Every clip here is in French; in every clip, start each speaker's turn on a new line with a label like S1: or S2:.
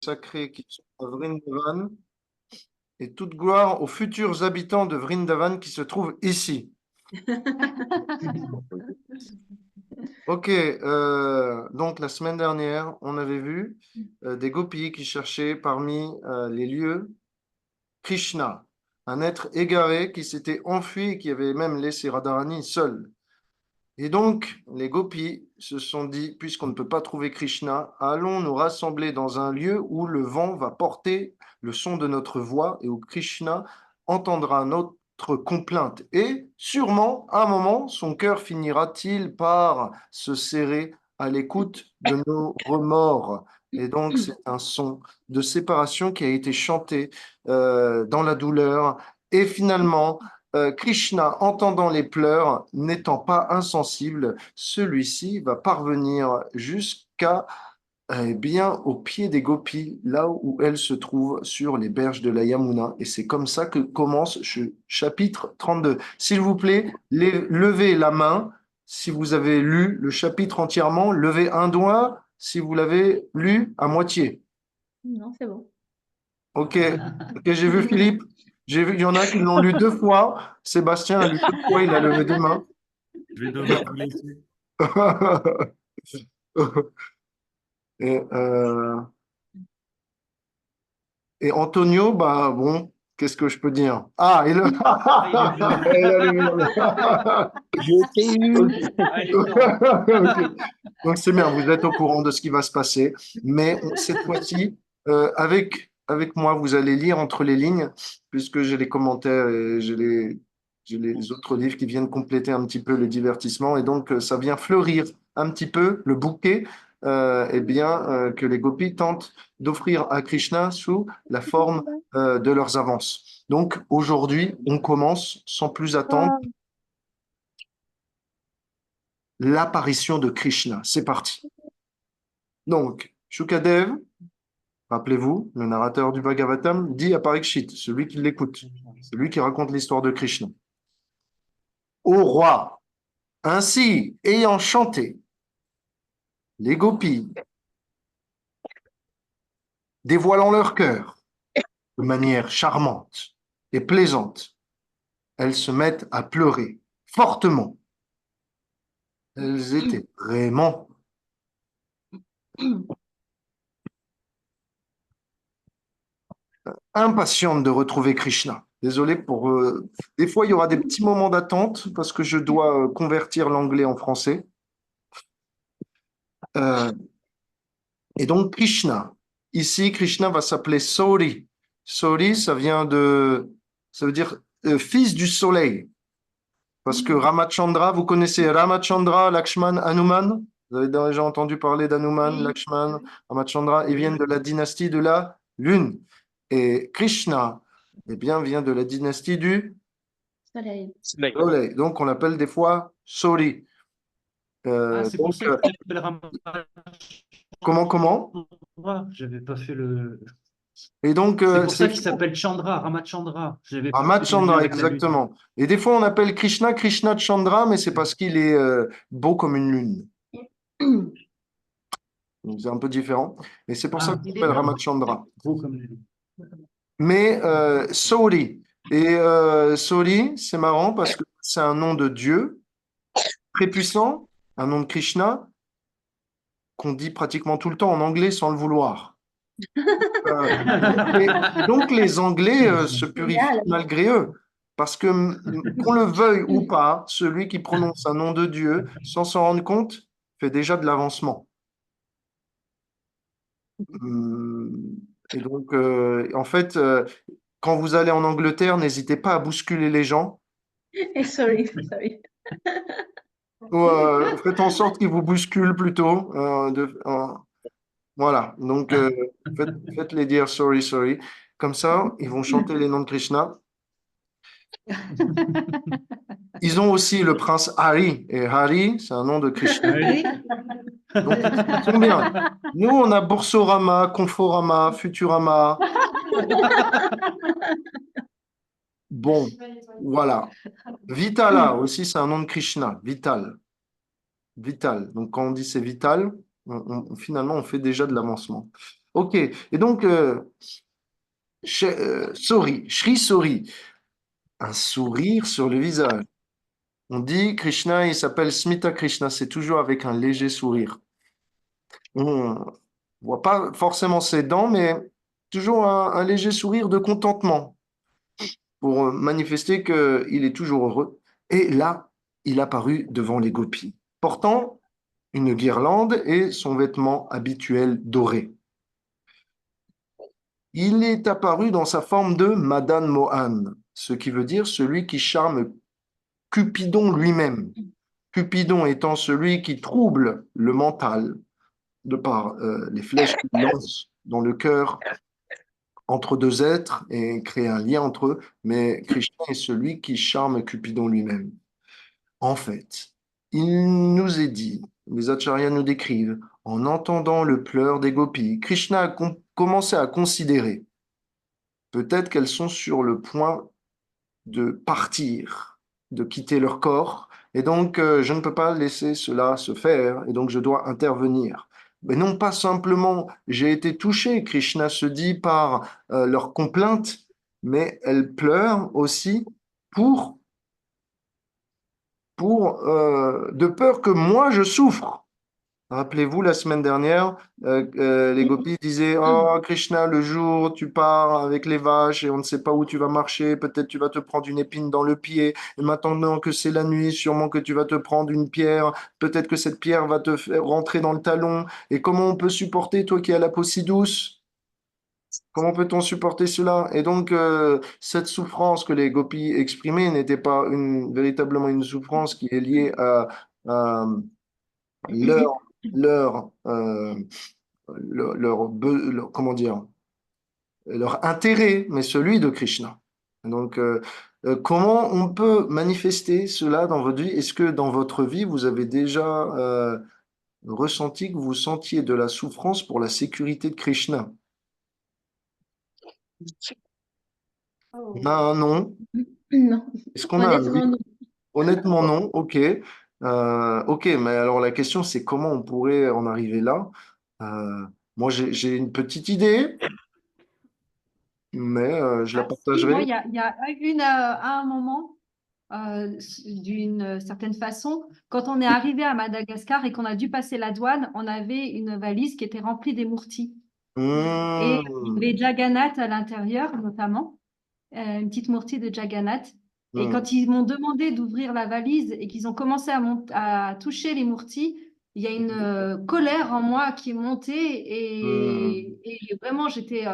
S1: sacrés qui sont à Vrindavan et toute gloire aux futurs habitants de Vrindavan qui se trouvent ici. Ok, donc la semaine dernière, on avait vu des gopis qui cherchaient parmi les lieux Krishna, un être égaré qui s'était enfui et qui avait même laissé Radharani seul. Et donc, les gopis se sont dit, puisqu'on ne peut pas trouver Krishna, allons nous rassembler dans un lieu où le vent va porter le son de notre voix et où Krishna entendra notre complainte. Et sûrement, à un moment, son cœur finira-t-il par se serrer à l'écoute de nos remords. Et donc, c'est un son de séparation qui a été chanté dans la douleur. Et finalement, Krishna, entendant les pleurs, n'étant pas insensible, celui-ci va parvenir jusqu'à bien au pied des gopis, là où elles se trouvent sur les berges de la Yamuna. Et c'est comme ça que commence ce chapitre 32. S'il vous plaît, levez la main si vous avez lu le chapitre entièrement, levez un doigt si vous l'avez lu à moitié.
S2: Non, c'est bon.
S1: Ok, ok, j'ai vu Philippe. J'ai vu, il y en a qui l'ont lu deux fois. Sébastien a lu deux fois, il a levé deux mains.
S3: Je vais devoir vous laisser.
S1: Et, et Antonio, bah bon, qu'est-ce que je peux dire? Ah, il a, il a levé la main.
S4: Je t'ai eu.
S1: Ok. Donc c'est bien, vous êtes au courant de ce qui va se passer. Mais cette fois-ci, avec moi, vous allez lire entre les lignes, puisque j'ai les commentaires et j'ai les autres livres qui viennent compléter un petit peu le divertissement. Et donc, ça vient fleurir un petit peu le bouquet que les gopis tentent d'offrir à Krishna sous la forme de leurs avances. Donc aujourd'hui, on commence sans plus attendre l'apparition de Krishna. C'est parti. Donc, Shukadev, rappelez-vous, le narrateur du Bhagavatam, dit à Parikshit, celui qui l'écoute, celui qui raconte l'histoire de Krishna. Ô roi, ainsi, ayant chanté, les gopis, dévoilant leur cœur de manière charmante et plaisante, elles se mettent à pleurer fortement. Elles étaient vraiment impatientes de retrouver Krishna. Désolé pour... Des fois, il y aura des petits moments d'attente parce que je dois convertir l'anglais en français. Euh, et donc, Krishna. Ici, Krishna va s'appeler Sauri. Sauri, ça vient de... Ça veut dire fils du soleil. Parce que Ramachandra, vous connaissez Ramachandra, Lakshman, Hanuman? Vous avez déjà entendu parler d'Hanuman, Lakshman, Ramachandra? Ils viennent de la dynastie de la Lune. Et Krishna, eh bien, vient de la dynastie du
S2: Soleil.
S1: Soleil. Donc, on l'appelle des fois Sauri.
S3: C'est pour ça qu'il s'appelle Ramachandra.
S1: Comment?
S3: J'avais pas fait le.
S1: Et donc,
S3: C'est pour ça qu'il s'appelle Chandra, Ramachandra. J'avais pas fait le lien
S1: Ramachandra,
S3: avec la lune.
S1: exactement. Et des fois, on appelle Krishna Krishna Chandra, mais c'est parce qu'il est beau comme une lune. Donc, c'est un peu différent. Et c'est pour ça qu'on s'appelle Ramachandra.
S3: Beau comme la lune.
S1: Mais Sauri. Et Sauri, c'est marrant parce que c'est un nom de Dieu très puissant, un nom de Krishna qu'on dit pratiquement tout le temps en anglais sans le vouloir. Et donc les Anglais se purifient malgré eux. Parce que qu'on le veuille ou pas, celui qui prononce un nom de Dieu sans s'en rendre compte fait déjà de l'avancement. Et donc, en fait, quand vous allez en Angleterre, n'hésitez pas à bousculer les gens.
S2: Sorry.
S1: Ou, faites en sorte qu'ils vous bousculent plutôt. Voilà. Donc, faites-les dire sorry, sorry. Comme ça, ils vont chanter les noms de Krishna. Ils ont aussi le prince Hari. Et Hari, c'est un nom de Krishna. Donc, ils sont bien. Nous, on a Boursorama, Conforama, Futurama. Bon, voilà. Vitala aussi, c'est un nom de Krishna. Vital. Vital. Donc, quand on dit c'est vital, finalement, on fait déjà de l'avancement. Ok. Et donc, Sori, Shri Sori, un sourire sur le visage. On dit Krishna, il s'appelle Smita Krishna, c'est toujours avec un léger sourire. On voit pas forcément ses dents, mais toujours un léger sourire de contentement pour manifester qu'il est toujours heureux. Et là, il apparut devant les gopis, portant une guirlande et son vêtement habituel doré. Il est apparu dans sa forme de Madan Mohan, ce qui veut dire celui qui charme Cupidon lui-même. Cupidon étant celui qui trouble le mental de par les flèches qu'il lance dans le cœur entre deux êtres et crée un lien entre eux, mais Krishna est celui qui charme Cupidon lui-même. En fait, il nous est dit, les acharyas nous décrivent, en entendant le pleur des gopis, Krishna a commencé à considérer peut-être qu'elles sont sur le point de partir, de quitter leur corps, et donc je ne peux pas laisser cela se faire, et donc je dois intervenir. Mais non pas simplement j'ai été touché, Krishna se dit par leur complainte, mais elles pleurent aussi pour, de peur que moi je souffre. Rappelez-vous, la semaine dernière, les gopis disaient, oh Krishna, le jour tu pars avec les vaches et on ne sait pas où tu vas marcher, peut-être tu vas te prendre une épine dans le pied, et maintenant que c'est la nuit, sûrement que tu vas te prendre une pierre, peut-être que cette pierre va te faire rentrer dans le talon, et comment on peut supporter, toi qui as la peau si douce? Comment peut-on supporter cela? Et donc, cette souffrance que les gopis exprimaient n'était pas véritablement une souffrance qui est liée à leur, leur, comment dire, leur intérêt, mais celui de Krishna. Donc, comment on peut manifester cela dans votre vie? Est-ce que dans votre vie, vous avez déjà ressenti que vous sentiez de la souffrance pour la sécurité de Krishna? On a
S2: Oh.
S1: un nom.
S2: Non,
S1: Est-ce qu'on a un oui?
S2: honnêtement, non.
S1: Honnêtement, non. Ok. Ok, mais alors la question, c'est comment on pourrait en arriver là? Moi, j'ai une petite idée, mais je la
S4: Ah si, moi,
S1: partagerai.
S4: il y a à un moment, d'une certaine façon, quand on est arrivé à Madagascar et qu'on a dû passer la douane, on avait une valise qui était remplie des mourtis. Et il y
S1: Hmm,
S4: avait Jagannath à l'intérieur, notamment, une petite mourtie de Jagannath. Et
S1: hmm,
S4: quand ils m'ont demandé d'ouvrir la valise et qu'ils ont commencé à toucher les mourtis, il y a une colère en moi qui est montée
S1: hmm.
S4: et vraiment j'étais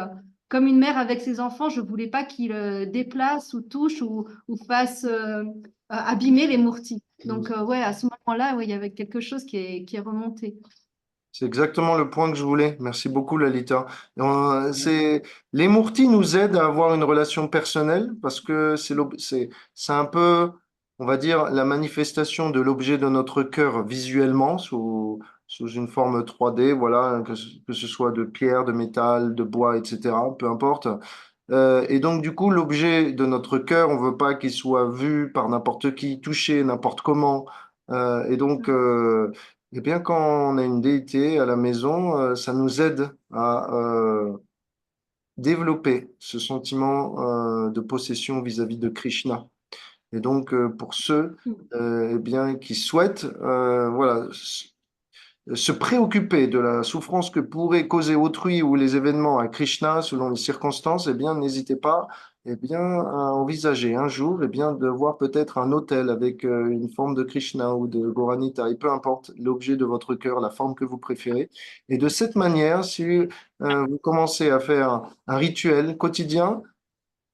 S4: comme une mère avec ses enfants. Je voulais pas qu'ils déplacent ou touchent ou fassent abîmer les mourtis. Donc ouais, à ce moment-là, ouais, il y avait quelque chose qui est remonté.
S1: C'est exactement le point que je voulais. Merci beaucoup, Lalita. Les Murtis nous aident à avoir une relation personnelle parce que c'est un peu, on va dire, la manifestation de l'objet de notre cœur visuellement sous une forme 3D, voilà, que ce soit de pierre, de métal, de bois, etc., peu importe. Et donc, du coup, l'objet de notre cœur, on veut pas qu'il soit vu par n'importe qui, touché n'importe comment. Et donc, eh bien, quand on a une déité à la maison, ça nous aide à développer ce sentiment de possession vis-à-vis de Krishna. Et donc, pour ceux eh bien, qui souhaitent voilà, se préoccuper de la souffrance que pourrait causer autrui ou les événements à Krishna selon les circonstances, eh bien, n'hésitez pas eh bien, à envisager un jour eh bien, de voir peut-être un autel avec une forme de Krishna ou de Goranita, et peu importe l'objet de votre cœur, la forme que vous préférez. Et de cette manière, si vous commencez à faire un rituel quotidien,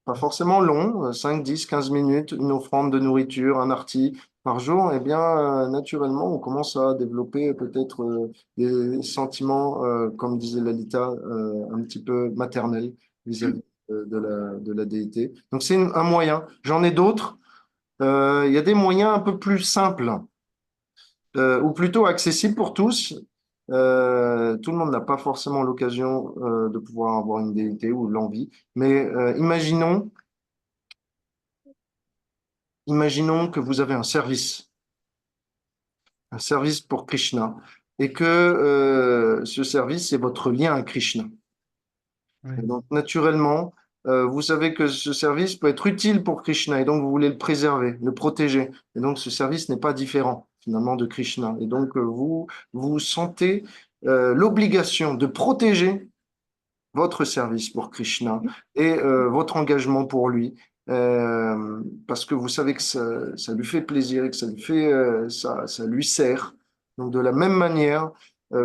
S1: pas forcément long, 5, 10, 15 minutes, une offrande de nourriture, un arti par jour, eh bien, naturellement, on commence à développer peut-être des sentiments, comme disait Lalita, un petit peu maternels vis-à-vis de la déité. Donc, c'est un moyen. J'en ai d'autres. Il y a des moyens un peu plus simples ou plutôt accessibles pour tous. Tout le monde n'a pas forcément l'occasion de pouvoir avoir une déité ou l'envie, mais imaginons que vous avez un service pour Krishna, et que ce service, c'est votre lien à Krishna.
S3: Ouais.
S1: Et donc, naturellement, vous savez que ce service peut être utile pour Krishna et donc vous voulez le préserver, le protéger. Et donc, ce service n'est pas différent finalement de Krishna. Et donc, vous sentez l'obligation de protéger votre service pour Krishna et votre engagement pour lui, parce que vous savez que ça lui fait plaisir et que ça lui fait, ça lui sert. Donc de la même manière,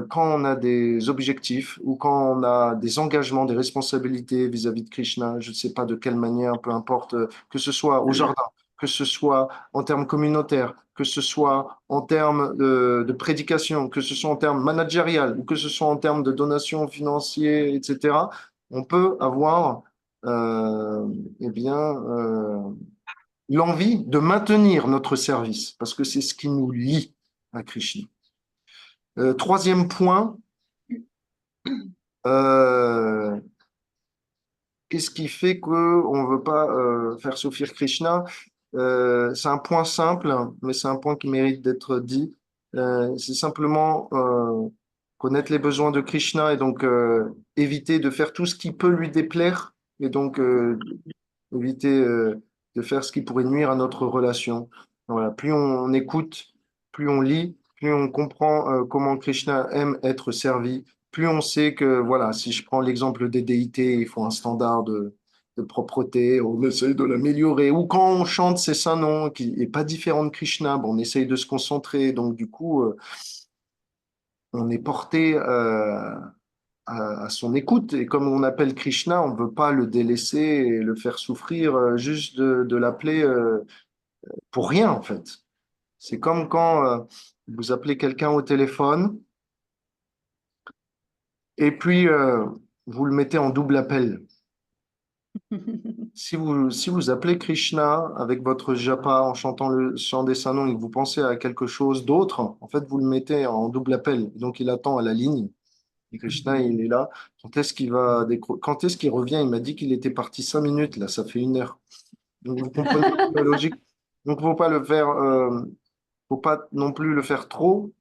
S1: quand on a des objectifs ou quand on a des engagements, des responsabilités vis-à-vis de Krishna, je ne sais pas de quelle manière, peu importe, que ce soit au jardin, que ce soit en termes communautaires, que ce soit en termes de prédication, que ce soit en termes managériels ou que ce soit en termes de donations financières, etc., on peut avoir euh, eh bien, l'envie de maintenir notre service parce que c'est ce qui nous lie à Krishna. Troisième point, euh, qu'est-ce qui fait qu'on ne veut pas faire souffrir Krishna? C'est un point simple, mais c'est un point qui mérite d'être dit. C'est simplement connaître les besoins de Krishna et donc éviter de faire tout ce qui peut lui déplaire et donc éviter de faire ce qui pourrait nuire à notre relation. Voilà, plus on écoute, plus on lit, plus on comprend comment Krishna aime être servi, plus on sait que, voilà, si je prends l'exemple des déités, il faut un standard de propreté, on essaye de l'améliorer. Ou quand on chante ses saints noms, qui n'est pas différent de Krishna, bon, on essaye de se concentrer. Donc, du coup, on est porté à son écoute. Et comme on appelle Krishna, on ne veut pas le délaisser et le faire souffrir, juste de l'appeler pour rien, en fait. C'est comme quand vous appelez quelqu'un au téléphone et puis vous le mettez en double appel. Si vous appelez Krishna avec votre japa en chantant le chant des saints noms et que vous pensez à quelque chose d'autre, en fait, vous le mettez en double appel. Donc, il attend à la ligne. Et Krishna, il est là. Quand est-ce qu'il revient? Il m'a dit qu'il était parti 5 minutes. Là, ça fait 1 heure. Donc, vous comprenez la logique. Donc, faut pas le faire, faut pas non plus le faire trop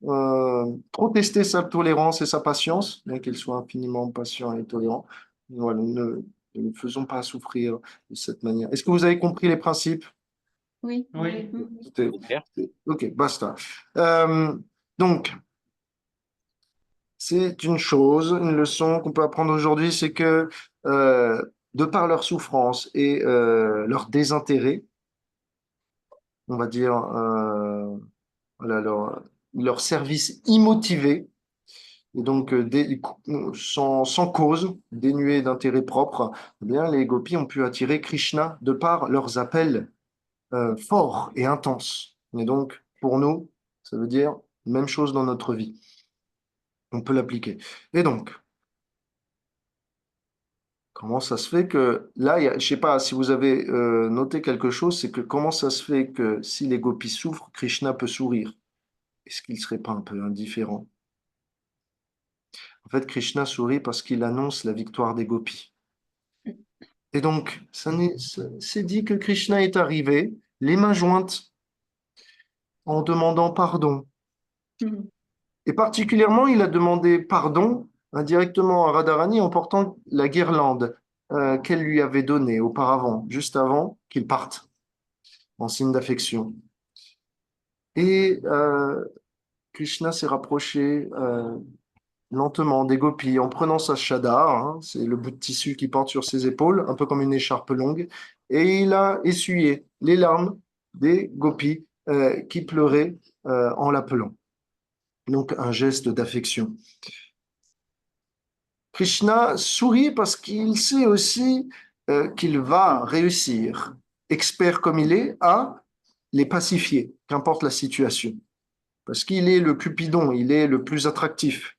S1: tester sa tolérance et sa patience, bien qu'il soit infiniment patient et tolérant. Voilà, ne le faisons pas souffrir de cette manière. Est-ce que vous avez compris les principes?
S2: Oui.
S3: Oui.
S2: Mm.
S1: Ok, basta. Euh, donc, c'est une chose, une leçon qu'on peut apprendre aujourd'hui, c'est que de par leur souffrance et leur désintérêt, on va dire voilà, leur service immotivé, et donc sans cause, dénué d'intérêt propre, eh bien, les gopis ont pu attirer Krishna de par leurs appels forts et intenses. Et donc, pour nous, ça veut dire même chose dans notre vie. On peut l'appliquer. Et donc, comment ça se fait que là, je ne sais pas si vous avez noté quelque chose, c'est que comment ça se fait que si les gopis souffrent, Krishna peut sourire? Est-ce qu'il ne serait pas un peu indifférent? En fait, Krishna sourit parce qu'il annonce la victoire des gopis. Et donc, c'est dit que Krishna est arrivé, les mains jointes, en demandant pardon.
S2: Mm.
S1: Et particulièrement, il a demandé pardon indirectement à Radharani en portant la guirlande qu'elle lui avait donnée auparavant, juste avant qu'il parte, en signe d'affection. Et Krishna s'est rapproché lentement des gopis en prenant sa chada, hein, c'est le bout de tissu qu'il porte sur ses épaules, un peu comme une écharpe longue, et il a essuyé les larmes des gopis qui pleuraient en l'appelant. Donc un geste d'affection. Krishna sourit parce qu'il sait aussi qu'il va réussir, expert comme il est, à les pacifier, qu'importe la situation. Parce qu'il est le Cupidon, il est le plus attractif.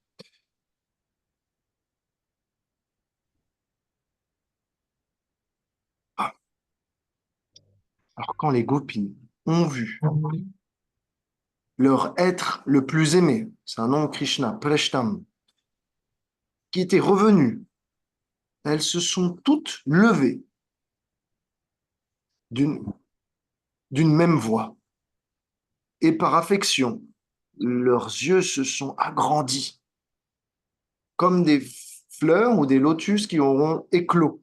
S1: Ah, alors quand les gopis ont vu leur être le plus aimé, c'est un nom de Krishna, Preshtam, qui était revenu, elles se sont toutes levées d'une d'une même voix. Et par affection, leurs yeux se sont agrandis comme des fleurs ou des lotus qui auront éclos.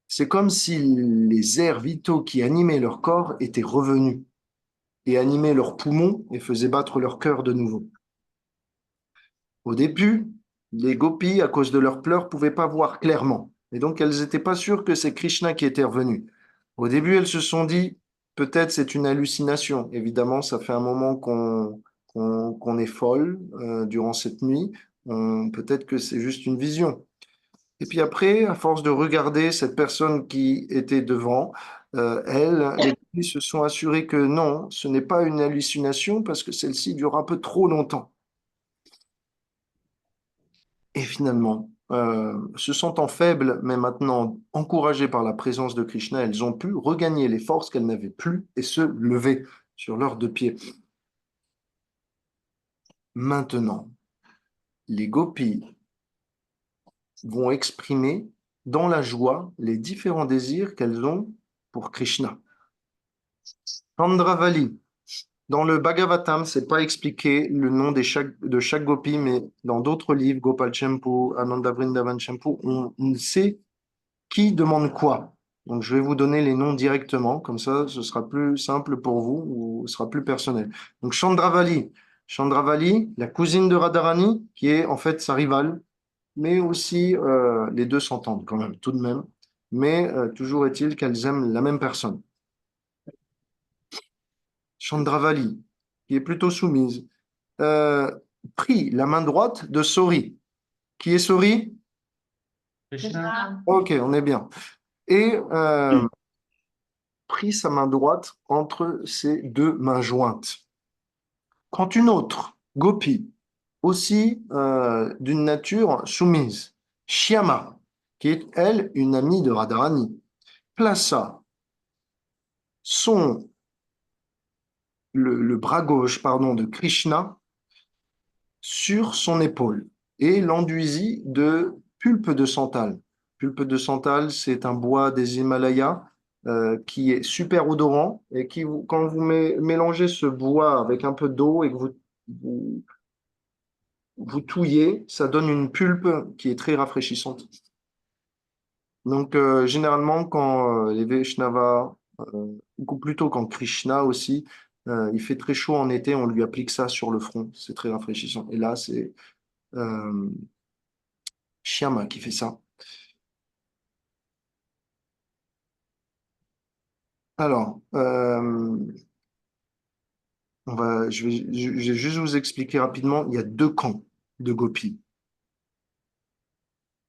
S1: C'est comme si les airs vitaux qui animaient leur corps étaient revenus et animaient leurs poumons et faisaient battre leur cœur de nouveau. Au début, les gopis, à cause de leurs pleurs, ne pouvaient pas voir clairement. Et donc, elles n'étaient pas sûres que c'est Krishna qui était revenu. Au début, elles se sont dit, peut-être c'est une hallucination. Évidemment, ça fait un moment qu'on est folle durant cette nuit. Peut-être que c'est juste une vision. Et puis après, à force de regarder cette personne qui était devant, les gopis se sont assurés que non, ce n'est pas une hallucination parce que celle-ci dure un peu trop longtemps. Et finalement, se sentant faibles, mais maintenant encouragées par la présence de Krishna, elles ont pu regagner les forces qu'elles n'avaient plus et se lever sur leurs deux pieds. Maintenant, les gopis vont exprimer dans la joie les différents désirs qu'elles ont pour Krishna. Chandravali. Dans le Bhagavatam, c'est pas expliqué le nom de chaque gopi, mais dans d'autres livres, Gopal Champu, Ananda Vrindavan Champu, on sait qui demande quoi. Donc, je vais vous donner les noms directement, comme ça, ce sera plus simple pour vous, ou ce sera plus personnel. Donc, Chandravali. Chandravali, la cousine de Radharani, qui est en fait sa rivale, mais aussi les deux s'entendent quand même, tout de même. Mais toujours est-il qu'elles aiment la même personne. Chandravali, qui est plutôt soumise, euh, prit la main droite de Sori. Qui est Sori?
S3: Krishna.
S1: Ok, on est bien. Et prit sa main droite entre ses deux mains jointes. Quand une autre, Gopi, aussi d'une nature soumise, Shyama, qui est elle une amie de Radharani, plaça le bras gauche de Krishna sur son épaule et l'enduisit de pulpe de santal. Pulpe de santal, c'est un bois des Himalayas qui est super odorant et qui, quand vous mélangez ce bois avec un peu d'eau et que vous touillez, ça donne une pulpe qui est très rafraîchissante. Donc, généralement, quand les Vaishnavas, ou plutôt quand Krishna aussi, il fait très chaud en été, on lui applique ça sur le front. C'est très rafraîchissant. Et là, c'est euh, Shyama qui fait ça. Alors, je vais juste vous expliquer rapidement. Il y a deux camps de gopis.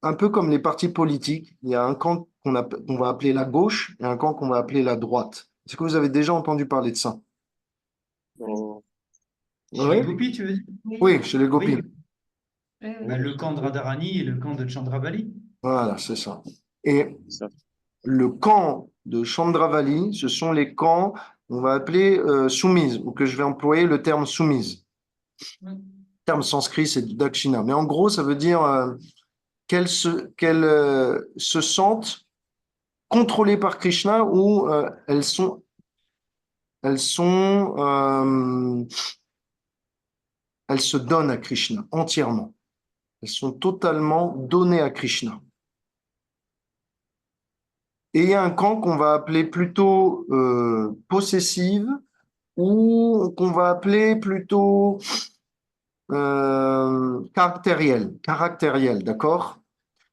S1: Un peu comme les partis politiques, il y a un camp qu'on va appeler la gauche et un camp qu'on va appeler la droite. Est-ce que vous avez déjà entendu parler de ça?
S3: Chez
S1: Oui,
S3: les gopis, tu veux dire?
S1: oui, chez les gopis.
S3: Oui. Bah, le camp de Radharani et le camp de Chandravali.
S1: Voilà, c'est ça. Et le camp de Chandravali, ce sont les camps, on va appeler soumises, ou que je vais employer le terme soumise. Le terme sanskrit, c'est dakshina. Mais en gros, ça veut dire qu'elles se sentent contrôlées par Krishna ou elles sont, elles se donnent à Krishna entièrement. Elles sont totalement données à Krishna. Et il y a un camp qu'on va appeler plutôt possessive ou qu'on va appeler plutôt caractériel, d'accord?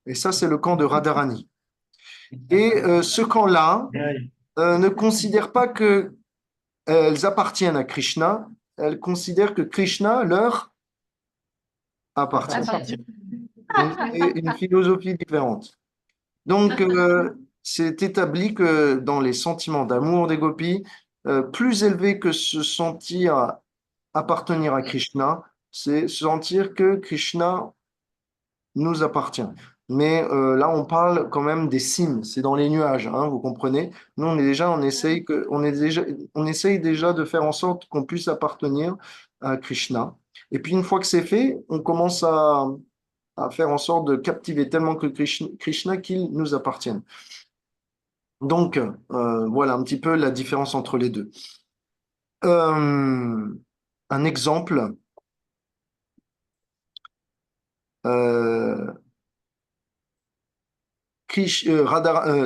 S1: Et ça, c'est le camp de Radharani. Et ce camp-là ne considère pas qu'elles appartiennent à Krishna, elles considèrent que Krishna leur appartient. Donc, c'est une philosophie différente. Donc, c'est établi que dans les sentiments d'amour des gopis, plus élevés que se sentir appartenir à Krishna, c'est sentir que Krishna nous appartient. Mais là, on parle quand même des cimes, c'est dans les nuages, hein, vous comprenez? Nous, on essaye déjà de faire en sorte qu'on puisse appartenir à Krishna. Et puis, une fois que c'est fait, on commence à faire en sorte de captiver tellement que Krishna qu'il nous appartienne. Donc, voilà un petit peu la différence entre les deux. Un exemple, euh,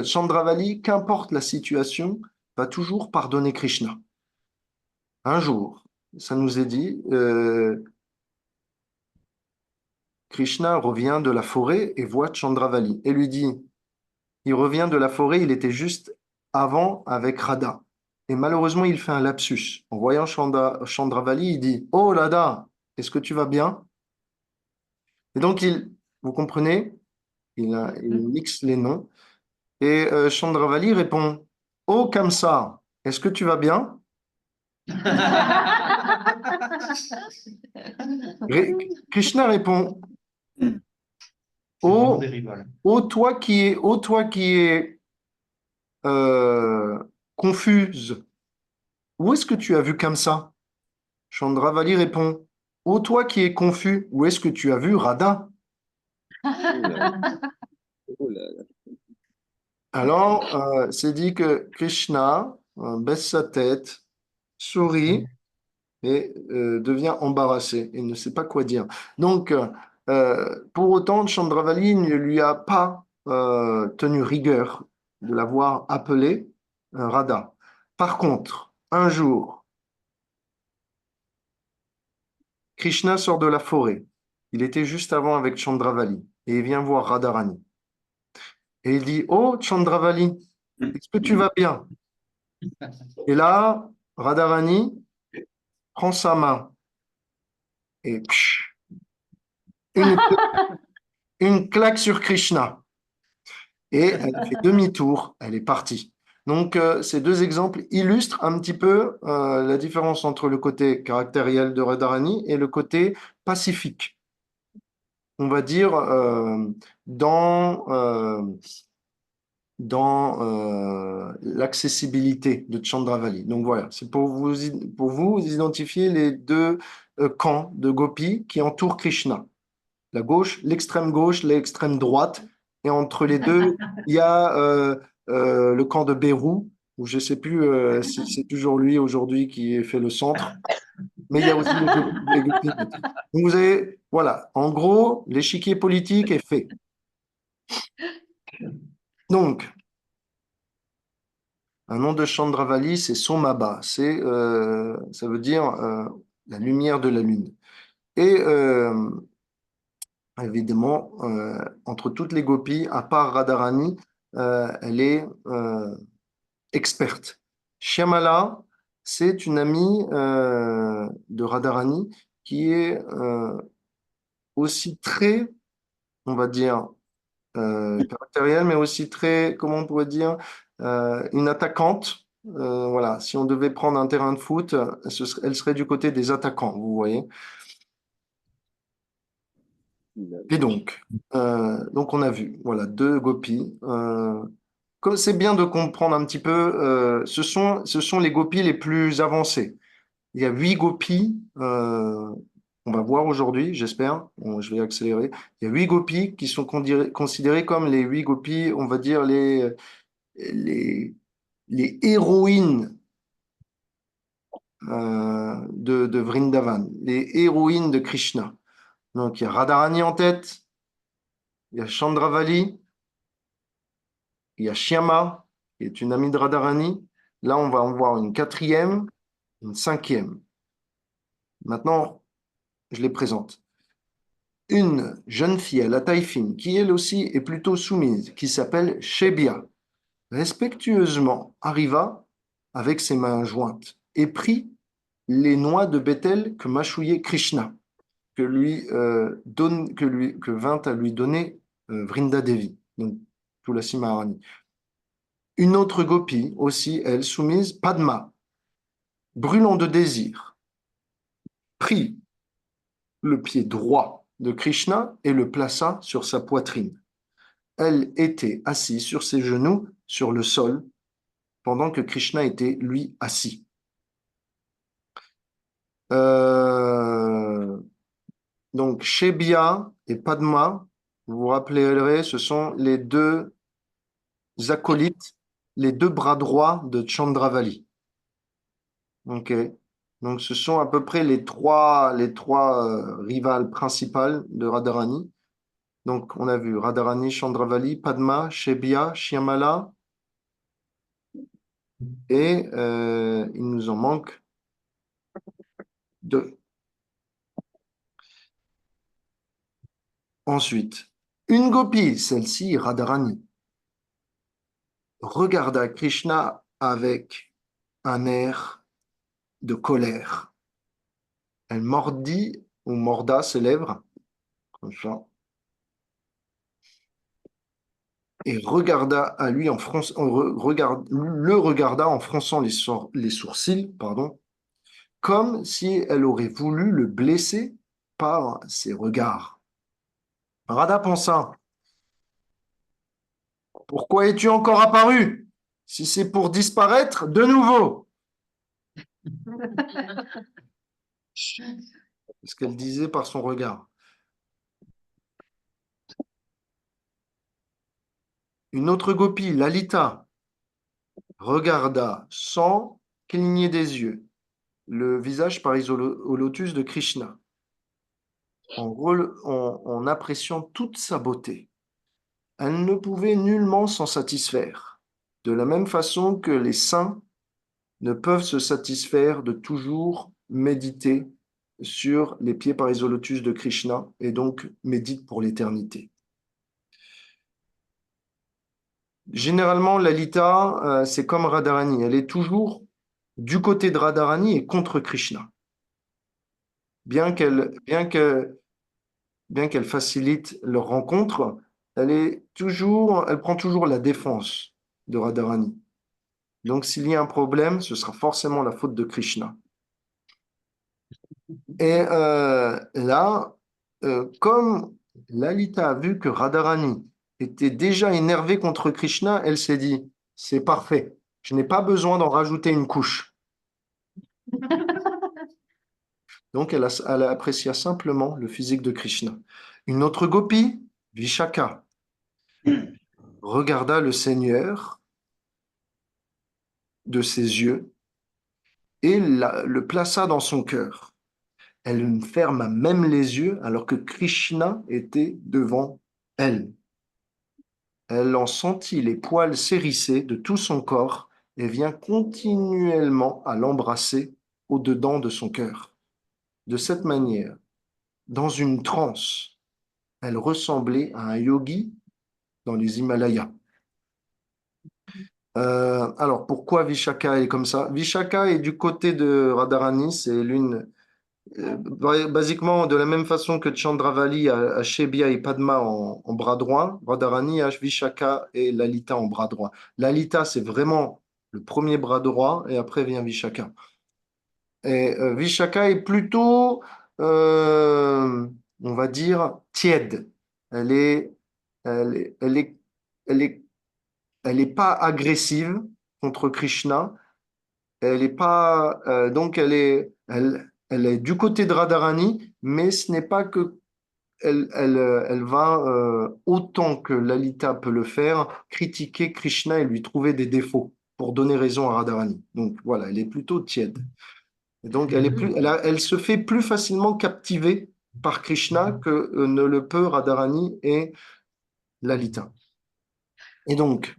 S1: Chandravali, qu'importe la situation, va toujours pardonner Krishna. Un jour, ça nous est dit, Krishna revient de la forêt et voit Chandravali et lui dit, il revient de la forêt, il était juste avant avec Radha. Et malheureusement, il fait un lapsus. En voyant Chandravali, il dit, oh Radha, est-ce que tu vas bien? Et donc, vous comprenez, il mixe les noms. Et Chandravali répond, oh Kamsa, est-ce que tu vas bien? Krishna répond,
S3: C'est vraiment
S1: oh,
S3: des rivales.
S1: ô toi qui es euh, confuse, où est-ce que tu as vu Kamsa? Chandravali répond, ô toi qui es confus, où est-ce que tu as vu Radha?
S5: Oh là là. Oh là là.
S1: Alors, c'est dit que Krishna baisse sa tête, sourit et devient embarrassé. Il ne sait pas quoi dire. Donc, pour autant, Chandravali ne lui a pas tenu rigueur de l'avoir appelé Radha. Par contre, un jour, Krishna sort de la forêt. Il était juste avant avec Chandravali et il vient voir Radharani. Et il dit, oh Chandravali, est-ce que tu vas bien? Et là, Radharani prend sa main et une, une claque sur Krishna. Et elle a fait demi-tour, elle est partie. Donc, ces deux exemples illustrent un petit peu la différence entre le côté caractériel de Radharani et le côté pacifique, on va dire, dans l'accessibilité de Chandravali. Donc voilà, c'est pour vous identifier les deux camps de gopis qui entourent Krishna. La gauche, l'extrême droite. Et entre les deux, il y a le camp de Bérou, où je ne sais plus si c'est toujours lui aujourd'hui qui fait le centre, mais il y a aussi les gopis. Donc vous avez, voilà, en gros, l'échiquier politique est fait. Donc, un nom de Chandravali, c'est Somabha. Ça veut dire la lumière de la lune. Et évidemment, entre toutes les gopis, à part Radharani, elle est experte. Shyamala, c'est une amie de Radharani qui est aussi très, on va dire, caractérielle, mais aussi très, comment on pourrait dire, une attaquante. Voilà, si on devait prendre un terrain de foot, elle serait du côté des attaquants, vous voyez. Et donc on a vu, voilà, deux gopis. Comme c'est bien de comprendre un petit peu, ce sont les gopis les plus avancés. Il y a 8 gopis, on va voir aujourd'hui, j'espère. Bon, je vais accélérer. Il y a 8 gopis qui sont considérés comme les 8 gopis, on va dire les, les héroïnes de Vrindavan, les héroïnes de Krishna. Donc il y a Radharani en tête, il y a Chandravali, il y a Shyama, qui est une amie de Radharani. Là, on va en voir une quatrième, une cinquième. Maintenant, je les présente. Une jeune fille à la taille fine, qui elle aussi est plutôt soumise, qui s'appelle Shebia, respectueusement arriva avec ses mains jointes et prit les noix de Bethel que mâchouillait Krishna, que vint à lui donner Vrinda Devi, donc Tulasi Maharani. Une autre gopi, aussi elle soumise, Padma, brûlant de désir, prit le pied droit de Krishna et le plaça sur sa poitrine. Elle était assise sur ses genoux sur le sol, pendant que Krishna était, lui, assis. Donc, Shebia et Padma, vous vous rappellerez, ce sont les deux acolytes, les deux bras droits de Chandravali. Ok. Donc, ce sont à peu près les trois rivales principales de Radharani. Donc, on a vu Radharani, Chandravali, Padma, Shebya, Shyamala, et il nous en manque deux. Ensuite, une gopi, celle-ci, Radharani, regarda Krishna avec un air de colère. Elle mordit ou morda ses lèvres, comme ça, et regarda à lui en le regarda en fronçant les sourcils, pardon, comme si elle aurait voulu le blesser par ses regards. Radha pensa, pourquoi es-tu encore apparu? Si c'est pour disparaître de nouveau. Ce qu'elle disait par son regard. Une autre gopi, Lalita, regarda sans cligner des yeux le visage pareil au lotus de Krishna, en appréciant toute sa beauté. Elle ne pouvait nullement s'en satisfaire, de la même façon que les saints ne peuvent se satisfaire de toujours méditer sur les pieds pareils au lotus de Krishna et donc méditent pour l'éternité. Généralement, Lalita, c'est comme Radharani, elle est toujours du côté de Radharani et contre Krishna. Bien qu'elle facilite leur rencontre, elle prend toujours la défense de Radharani. Donc, s'il y a un problème, ce sera forcément la faute de Krishna. Et là, comme Lalita a vu que Radharani était déjà énervée contre Krishna, elle s'est dit, c'est parfait, je n'ai pas besoin d'en rajouter une couche. Donc, elle apprécia simplement le physique de Krishna. Une autre gopi, Vishaka, regarda le Seigneur de ses yeux et le plaça dans son cœur. Elle ferma même les yeux alors que Krishna était devant elle. Elle en sentit les poils s'hérisser de tout son corps et vient continuellement à l'embrasser au-dedans de son cœur. De cette manière, dans une transe, elle ressemblait à un yogi dans les Himalayas. Alors, pourquoi Vishaka est comme ça? Vishaka est du côté de Radharani, c'est basiquement de la même façon que Chandravali a Shebya et Padma en bras droit, Radharani a Vishaka et Lalita en bras droit. Lalita, c'est vraiment le premier bras droit et après vient Vishaka. Et Vishaka est plutôt, on va dire, tiède. Elle est, elle est, elle est, elle est Elle n'est pas agressive contre Krishna. Elle est pas, donc elle est du côté de Radharani, mais ce n'est pas que elle va autant que Lalita peut le faire critiquer Krishna et lui trouver des défauts pour donner raison à Radharani. Donc voilà, elle est plutôt tiède. Et donc elle se fait plus facilement captiver par Krishna que ne le peut Radharani et Lalita. Et donc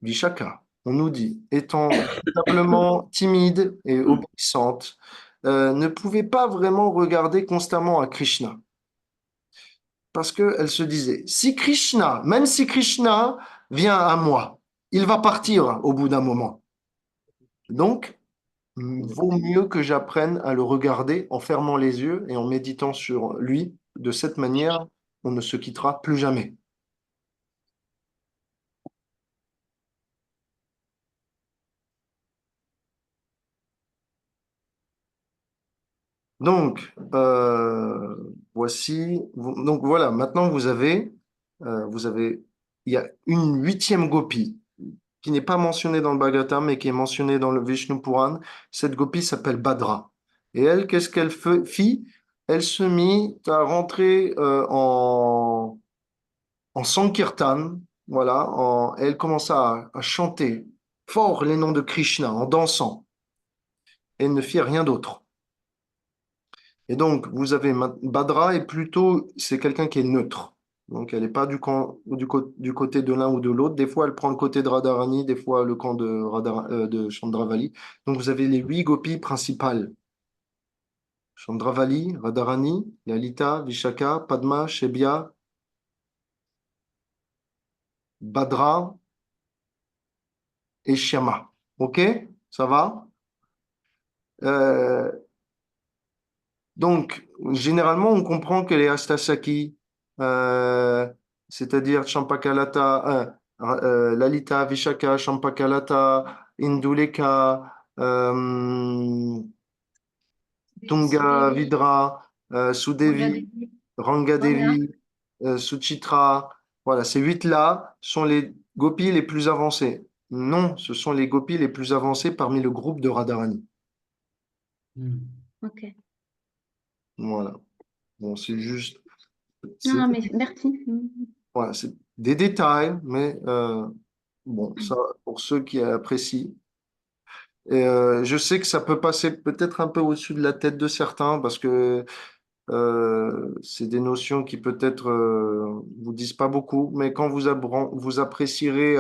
S1: Vishaka, on nous dit, étant simplement timide et obéissante, ne pouvait pas vraiment regarder constamment à Krishna. Parce qu'elle se disait, même si Krishna vient à moi, il va partir au bout d'un moment. Donc, vaut mieux que j'apprenne à le regarder en fermant les yeux et en méditant sur lui. De cette manière, on ne se quittera plus jamais. Donc, donc voilà, maintenant il y a une huitième gopi qui n'est pas mentionnée dans le Bhagavatam, mais qui est mentionnée dans le Vishnu Puran. Cette gopi s'appelle Bhadra. Et elle, qu'est-ce qu'elle fit? Elle se mit à rentrer en Sankirtan, voilà, elle commença à chanter fort les noms de Krishna en dansant. Elle ne fit rien d'autre. Et donc, vous avez Badra est plutôt, c'est quelqu'un qui est neutre. Donc, elle n'est pas du côté de l'un ou de l'autre. Des fois, elle prend le côté de Radharani, des fois le camp de Chandravali. Donc, vous avez les 8 gopis principales. Chandravali, Radharani, Lalita, Vishaka, Padma, Shebya, Badra et Shyama. OK? Ça va? Euh, Donc, généralement, on comprend que les Astasaki, euh, c'est-à-dire Champakalata, Lalita, Vishaka, Champakalata, Induleka, Tunga,
S4: Sudevi,
S1: Vidra, Sudevi,
S4: Rangadevi, Ranga.
S1: Rangadevi, Suchitra, voilà, ces 8-là sont les gopis les plus avancés. Non, ce sont les gopis les plus avancés parmi le groupe de Radharani.
S3: Hmm.
S2: Ok.
S1: Voilà. Bon, c'est juste.
S2: Non, mais merci.
S1: Voilà, c'est des détails, mais bon, ça, pour ceux qui apprécient. Et je sais que ça peut passer peut-être un peu au-dessus de la tête de certains, parce que c'est des notions qui peut-être vous disent pas beaucoup, mais quand vous apprécierez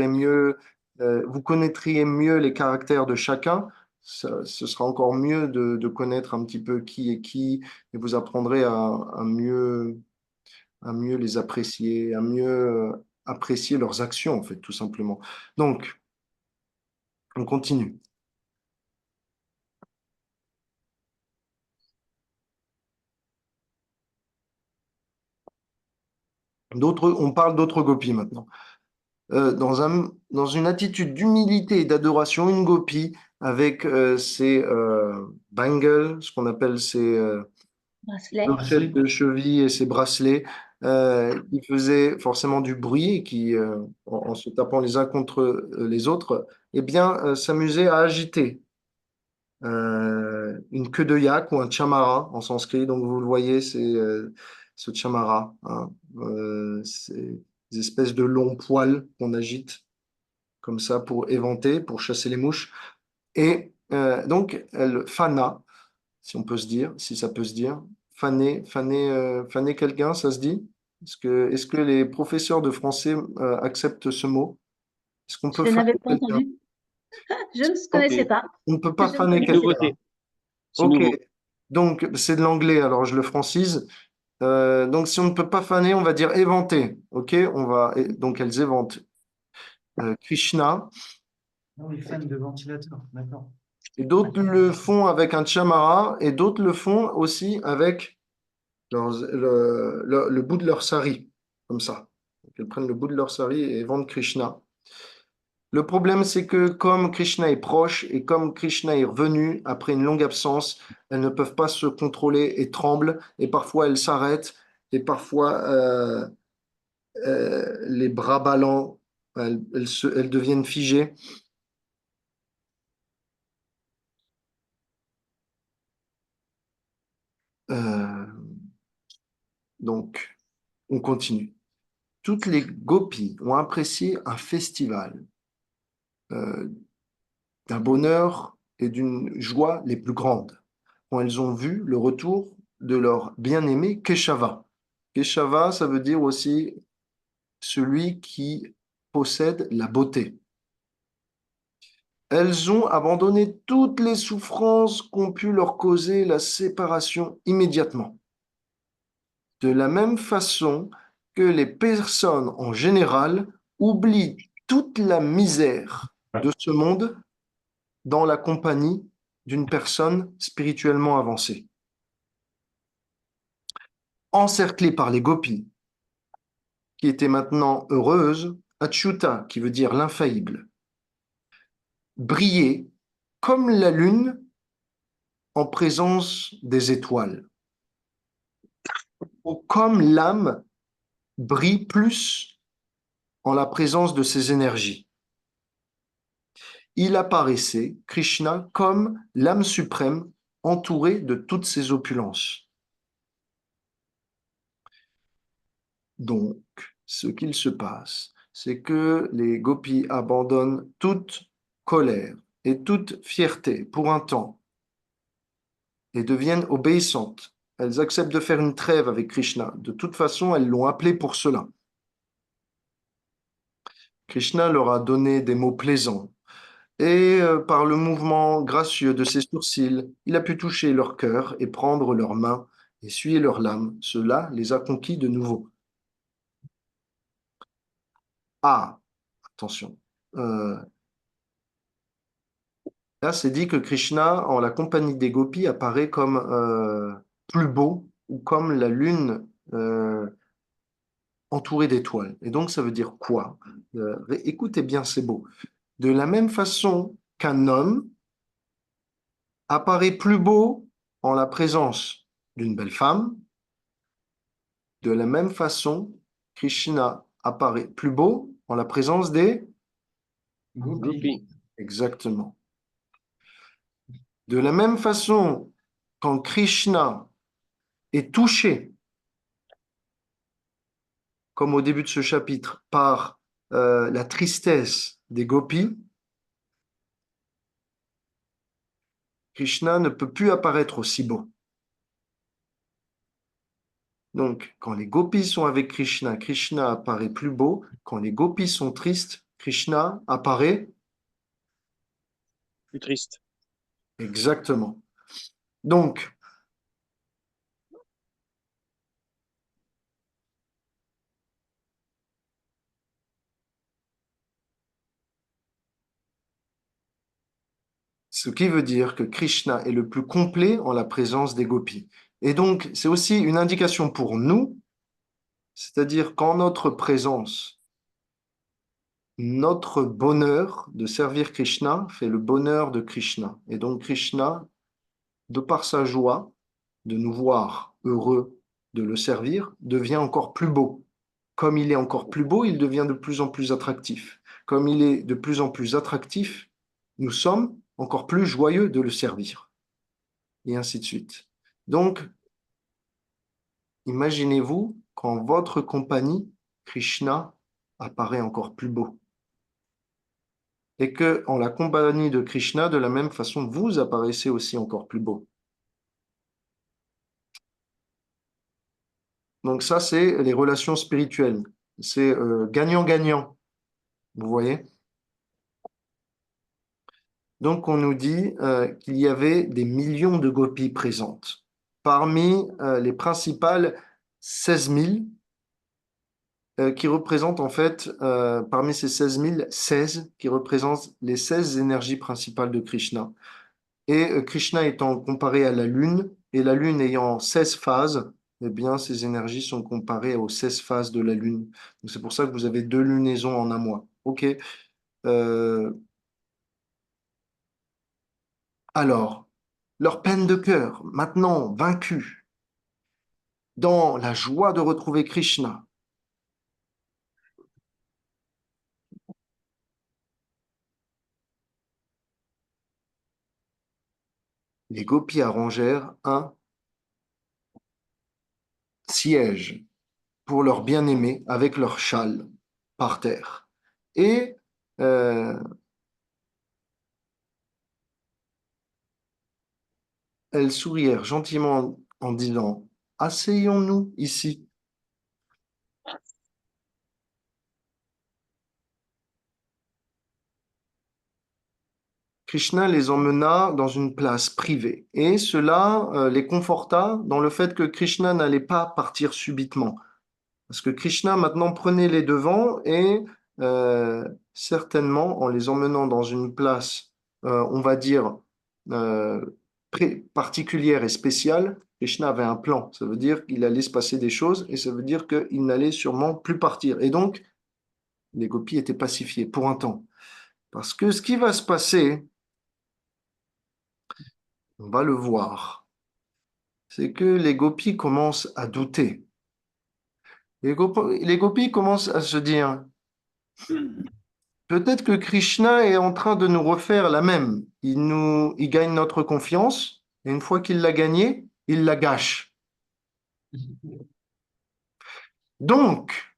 S1: mieux, vous connaîtriez mieux les caractères de chacun, ce sera encore mieux de connaître un petit peu qui est qui, et vous apprendrez à mieux les apprécier, à mieux apprécier leurs actions, en fait, tout simplement. Donc, on continue. On parle d'autres gopis maintenant. Dans une attitude d'humilité et d'adoration, une gopi avec ses bangles, ce qu'on appelle ses
S2: Bracelet.
S1: chaussettes de cheville et ses bracelets, qui faisaient forcément du bruit, et qui, en se tapant les uns contre les autres, eh bien, s'amusaient à agiter une queue de yak ou un chamara en sanskrit. Donc vous le voyez, c'est ce chamara, hein. C'est des espèces de longs poils qu'on agite comme ça pour éventer, pour chasser les mouches. Et donc elle fana, si on peut se dire, si ça peut se dire, faner quelqu'un, ça se dit? Est-ce que les professeurs de français acceptent ce mot? Est-ce qu'on peut
S2: Je
S1: faner
S2: n'avais pas
S1: quelqu'un?
S2: entendu. Je ne
S1: Ok.
S2: connaissais pas.
S1: On ne peut pas
S2: Je ne
S1: faner
S5: Une
S2: connaissais pas.
S1: quelqu'un.
S5: nouveauté. C'est
S1: Ok.
S5: nouveau.
S1: Donc, c'est de l'anglais, alors je le francise. Donc, si on ne peut pas faner, on va dire éventer. Ok? Donc, elles éventent Krishna.
S3: Ah oui, fan de ventilateur, d'accord.
S1: Et d'autres le font avec un chamara. Et d'autres le font aussi avec le bout de leur sari. Comme ça. Donc, elles prennent le bout de leur sari et éventent Krishna. Le problème, c'est que comme Krishna est proche et comme Krishna est revenu après une longue absence, elles ne peuvent pas se contrôler et tremblent, et parfois elles s'arrêtent, et parfois les bras ballants, elles deviennent figées. Euh, donc, on continue. Toutes les gopis ont apprécié un festival euh, d'un bonheur et d'une joie les plus grandes quand elles ont vu le retour de leur bien-aimé Keshava. Keshava, ça veut dire aussi celui qui possède la beauté. Elles ont abandonné toutes les souffrances qu'ont pu leur causer la séparation immédiatement. De la même façon que les personnes en général oublient toute la misère de ce monde dans la compagnie d'une personne spirituellement avancée. Encerclées par les gopis, qui étaient maintenant heureuses, Achyuta, qui veut dire l'infaillible, brillait comme la lune en présence des étoiles, ou comme l'âme brille plus en la présence de ses énergies. Il apparaissait, Krishna, comme l'âme suprême entourée de toutes ses opulences. Donc, ce qu'il se passe, c'est que les gopis abandonnent toute colère et toute fierté pour un temps et deviennent obéissantes. Elles acceptent de faire une trêve avec Krishna. De toute façon, elles l'ont appelé pour cela. Krishna leur a donné des mots plaisants. Et par le mouvement gracieux de ses sourcils, il a pu toucher leur cœur et prendre leurs mains, essuyer leurs larmes. Cela les a conquis de nouveau. Ah, attention. Là, c'est dit que Krishna, en la compagnie des gopis, apparaît comme plus beau ou comme la lune entourée d'étoiles. Et donc, ça veut dire quoi? Écoutez bien, c'est beau. De la même façon qu'un homme apparaît plus beau en la présence d'une belle femme, de la même façon, Krishna apparaît plus beau en la présence des...
S5: Gopi.
S1: Exactement. De la même façon, quand Krishna est touché, comme au début de ce chapitre, par la tristesse des gopis, Krishna ne peut plus apparaître aussi beau. Donc, quand les gopis sont avec Krishna, Krishna apparaît plus beau. Quand les gopis sont tristes, Krishna apparaît
S5: Plus triste.
S1: exactement. Donc, ce qui veut dire que Krishna est le plus complet en la présence des gopis. Et donc, c'est aussi une indication pour nous, c'est-à-dire qu'en notre présence, notre bonheur de servir Krishna fait le bonheur de Krishna. Et donc, Krishna, de par sa joie de nous voir heureux de le servir, devient encore plus beau. Comme il est encore plus beau, il devient de plus en plus attractif. Comme il est de plus en plus attractif, nous sommes encore plus joyeux de le servir. Et ainsi de suite. Donc, imaginez-vous qu'en votre compagnie, Krishna apparaît encore plus beau. Et que en la compagnie de Krishna, de la même façon, vous apparaissez aussi encore plus beau. Donc ça, c'est les relations spirituelles. C'est gagnant-gagnant. Vous voyez? Donc, on nous dit qu'il y avait des millions de gopis présentes. Parmi les principales 16 000, qui représentent en fait, parmi ces 16 000, 16 qui représentent les 16 énergies principales de Krishna. Et Krishna étant comparé à la Lune, et la Lune ayant 16 phases, eh bien, ces énergies sont comparées aux 16 phases de la Lune. Donc, c'est pour ça que vous avez deux lunaisons en un mois. OK. Euh, alors, leur peine de cœur, maintenant vaincue, dans la joie de retrouver Krishna. Les gopis arrangèrent un siège pour leur bien-aimé avec leur châle par terre. Et elles sourirent gentiment en disant, asseyons-nous ici. Krishna les emmena dans une place privée et cela les conforta dans le fait que Krishna n'allait pas partir subitement. Parce que Krishna maintenant prenait les devants et certainement en les emmenant dans une place, on va dire, euh, particulière et spéciale, Krishna avait un plan. Ça veut dire qu'il allait se passer des choses et ça veut dire qu'il n'allait sûrement plus partir. Et donc, les gopis étaient pacifiés pour un temps. Parce que ce qui va se passer, on va le voir, c'est que les gopis commencent à douter. Les gopis commencent à se dire, peut-être que Krishna est en train de nous refaire la même. Il gagne notre confiance, et une fois qu'il l'a gagnée, il la gâche. Donc,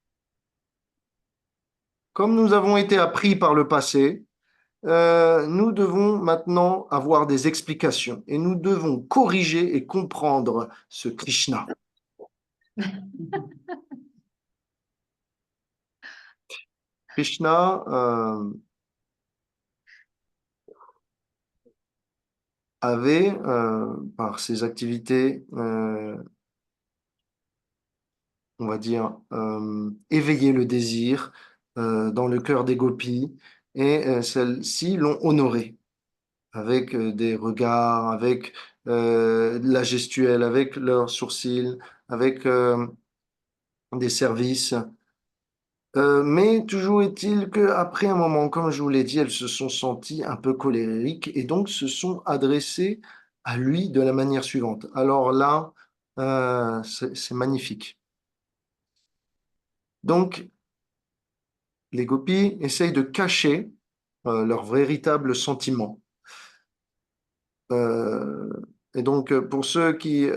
S1: comme nous avons été appris par le passé, nous devons maintenant avoir des explications et nous devons corriger et comprendre ce Krishna. Krishna avait, par ses activités, on va dire, éveillé le désir dans le cœur des gopis et celles-ci l'ont honoré avec des regards, avec de la gestuelle, avec leurs sourcils, avec des services. Mais toujours est-il qu'après un moment, comme je vous l'ai dit, elles se sont senties un peu colériques et donc se sont adressées à lui de la manière suivante. Alors là, c'est magnifique. Donc, les gopis essayent de cacher leurs véritables sentiments. Euh, et donc, pour ceux qui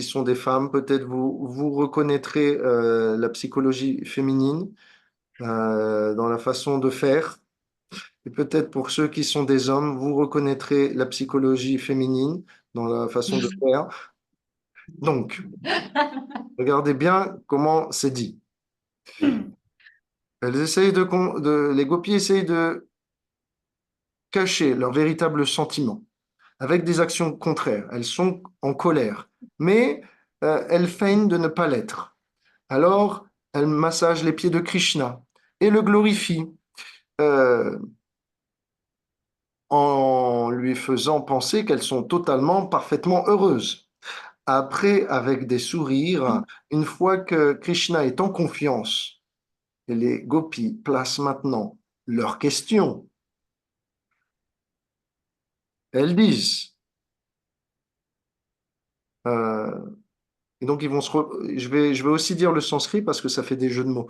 S1: sont des femmes, peut-être vous reconnaîtrez la psychologie féminine dans la façon de faire. Et peut-être pour ceux qui sont des hommes, vous reconnaîtrez la psychologie féminine dans la façon de faire. Donc, regardez bien comment c'est dit. Les gopis essayent de cacher leurs véritables sentiments avec des actions contraires. Elles sont en colère, mais elles feignent de ne pas l'être. Alors, elles massagent les pieds de Krishna et le glorifient euh, en lui faisant penser qu'elles sont totalement, parfaitement heureuses. Après, avec des sourires, une fois que Krishna est en confiance, les gopis placent maintenant leurs questions. Elles disent, euh, et donc je vais aussi dire le sanskrit parce que ça fait des jeux de mots.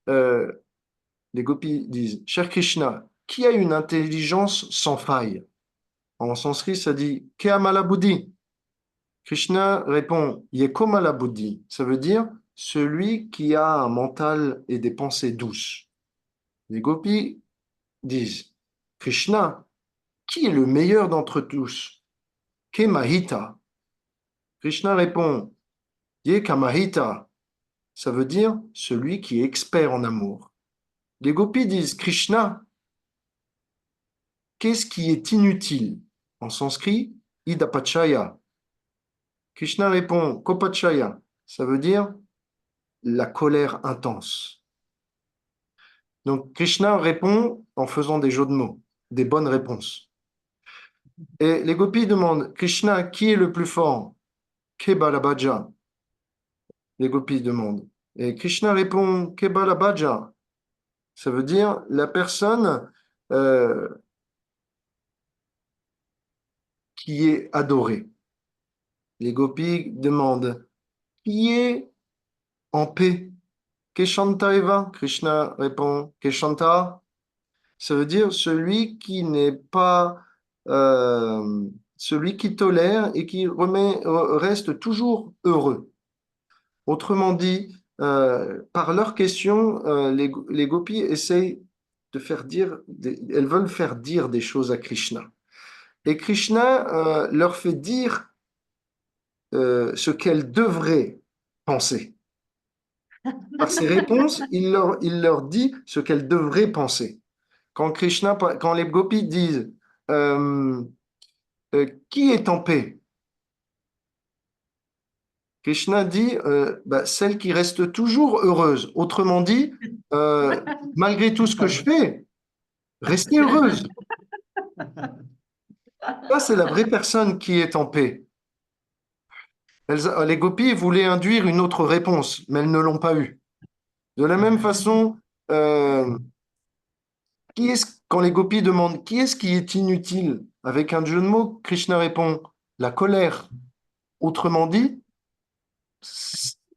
S1: Euh, les gopis disent, cher Krishna, qui a une intelligence sans faille? En sanskrit, ça dit Keamala Buddhi. Krishna répond Yekomala Buddhi. Ça veut dire celui qui a un mental et des pensées douces. Les gopis disent Krishna, qui est le meilleur d'entre tous? Kemahita. Krishna répond Ye Kamahita. Ça veut dire celui qui est expert en amour. Les gopis disent Krishna, qu'est-ce qui est inutile? En sanskrit, idapachaya. Krishna répond Kopachaya. Ça veut dire la colère intense. Donc Krishna répond en faisant des jeux de mots, des bonnes réponses. Et les gopis demandent Krishna, qui est le plus fort? Kebalabhaja. Les gopis demandent. Et Krishna répond Kebalabhaja. Ça veut dire la personne qui est adorée. Les gopis demandent qui est en paix? Keshanta Eva. Krishna répond Keshanta. Ça veut dire celui qui n'est pas celui qui tolère et qui reste toujours heureux. Autrement dit, par leurs questions, les gopis essayent de faire dire, elles veulent faire dire des choses à Krishna. Et Krishna leur fait dire ce qu'elles devraient penser. Par ses réponses, il leur dit ce qu'elles devraient penser. Quand les gopis disent qui est en paix? Krishna dit celle qui reste toujours heureuse. Autrement dit, malgré tout ce que je fais, restez heureuse. Ça, c'est la vraie personne qui est en paix. Les gopis voulaient induire une autre réponse, mais elles ne l'ont pas eue. De la même façon, quand les gopis demandent qui est-ce qui est inutile, avec un jeu de mots, Krishna répond la colère. Autrement dit,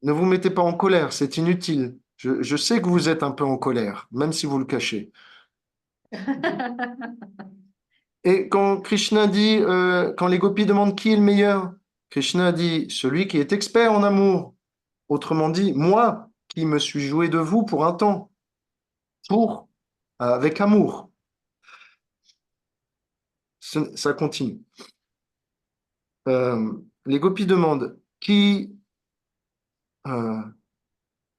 S1: ne vous mettez pas en colère, c'est inutile. Je sais que vous êtes un peu en colère, même si vous le cachez. Et quand Krishna dit, quand les gopis demandent qui est le meilleur, Krishna dit celui qui est expert en amour. Autrement dit, moi qui me suis joué de vous pour un temps, pour avec amour. Ça continue. Les gopis demandent euh,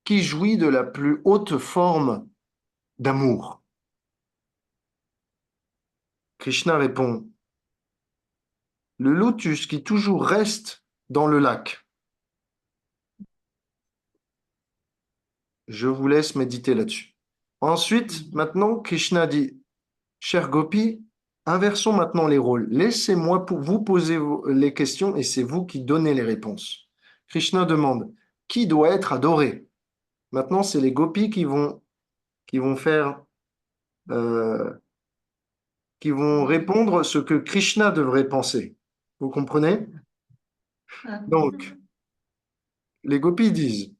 S1: qui jouit de la plus haute forme d'amour? Krishna répond, le lotus qui toujours reste dans le lac. Je vous laisse méditer là-dessus. Ensuite, maintenant, Krishna dit, cher Gopi, inversons maintenant les rôles. Laissez-moi pour vous poser les questions et c'est vous qui donnez les réponses. Krishna demande, qui doit être adoré? Maintenant, c'est les gopis qui vont faire, euh, qui vont répondre ce que Krishna devrait penser. Vous comprenez? Donc, les gopis disent,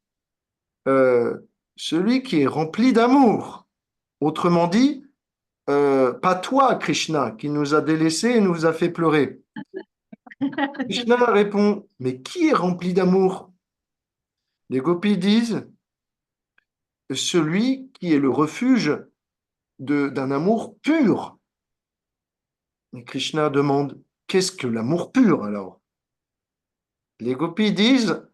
S1: euh, celui qui est rempli d'amour. Autrement dit, pas toi, Krishna, qui nous a délaissés et nous a fait pleurer. Krishna répond, mais qui est rempli d'amour? Les gopis disent, celui qui est le refuge d'un amour pur. Et Krishna demande, qu'est-ce que l'amour pur alors? Les gopis disent,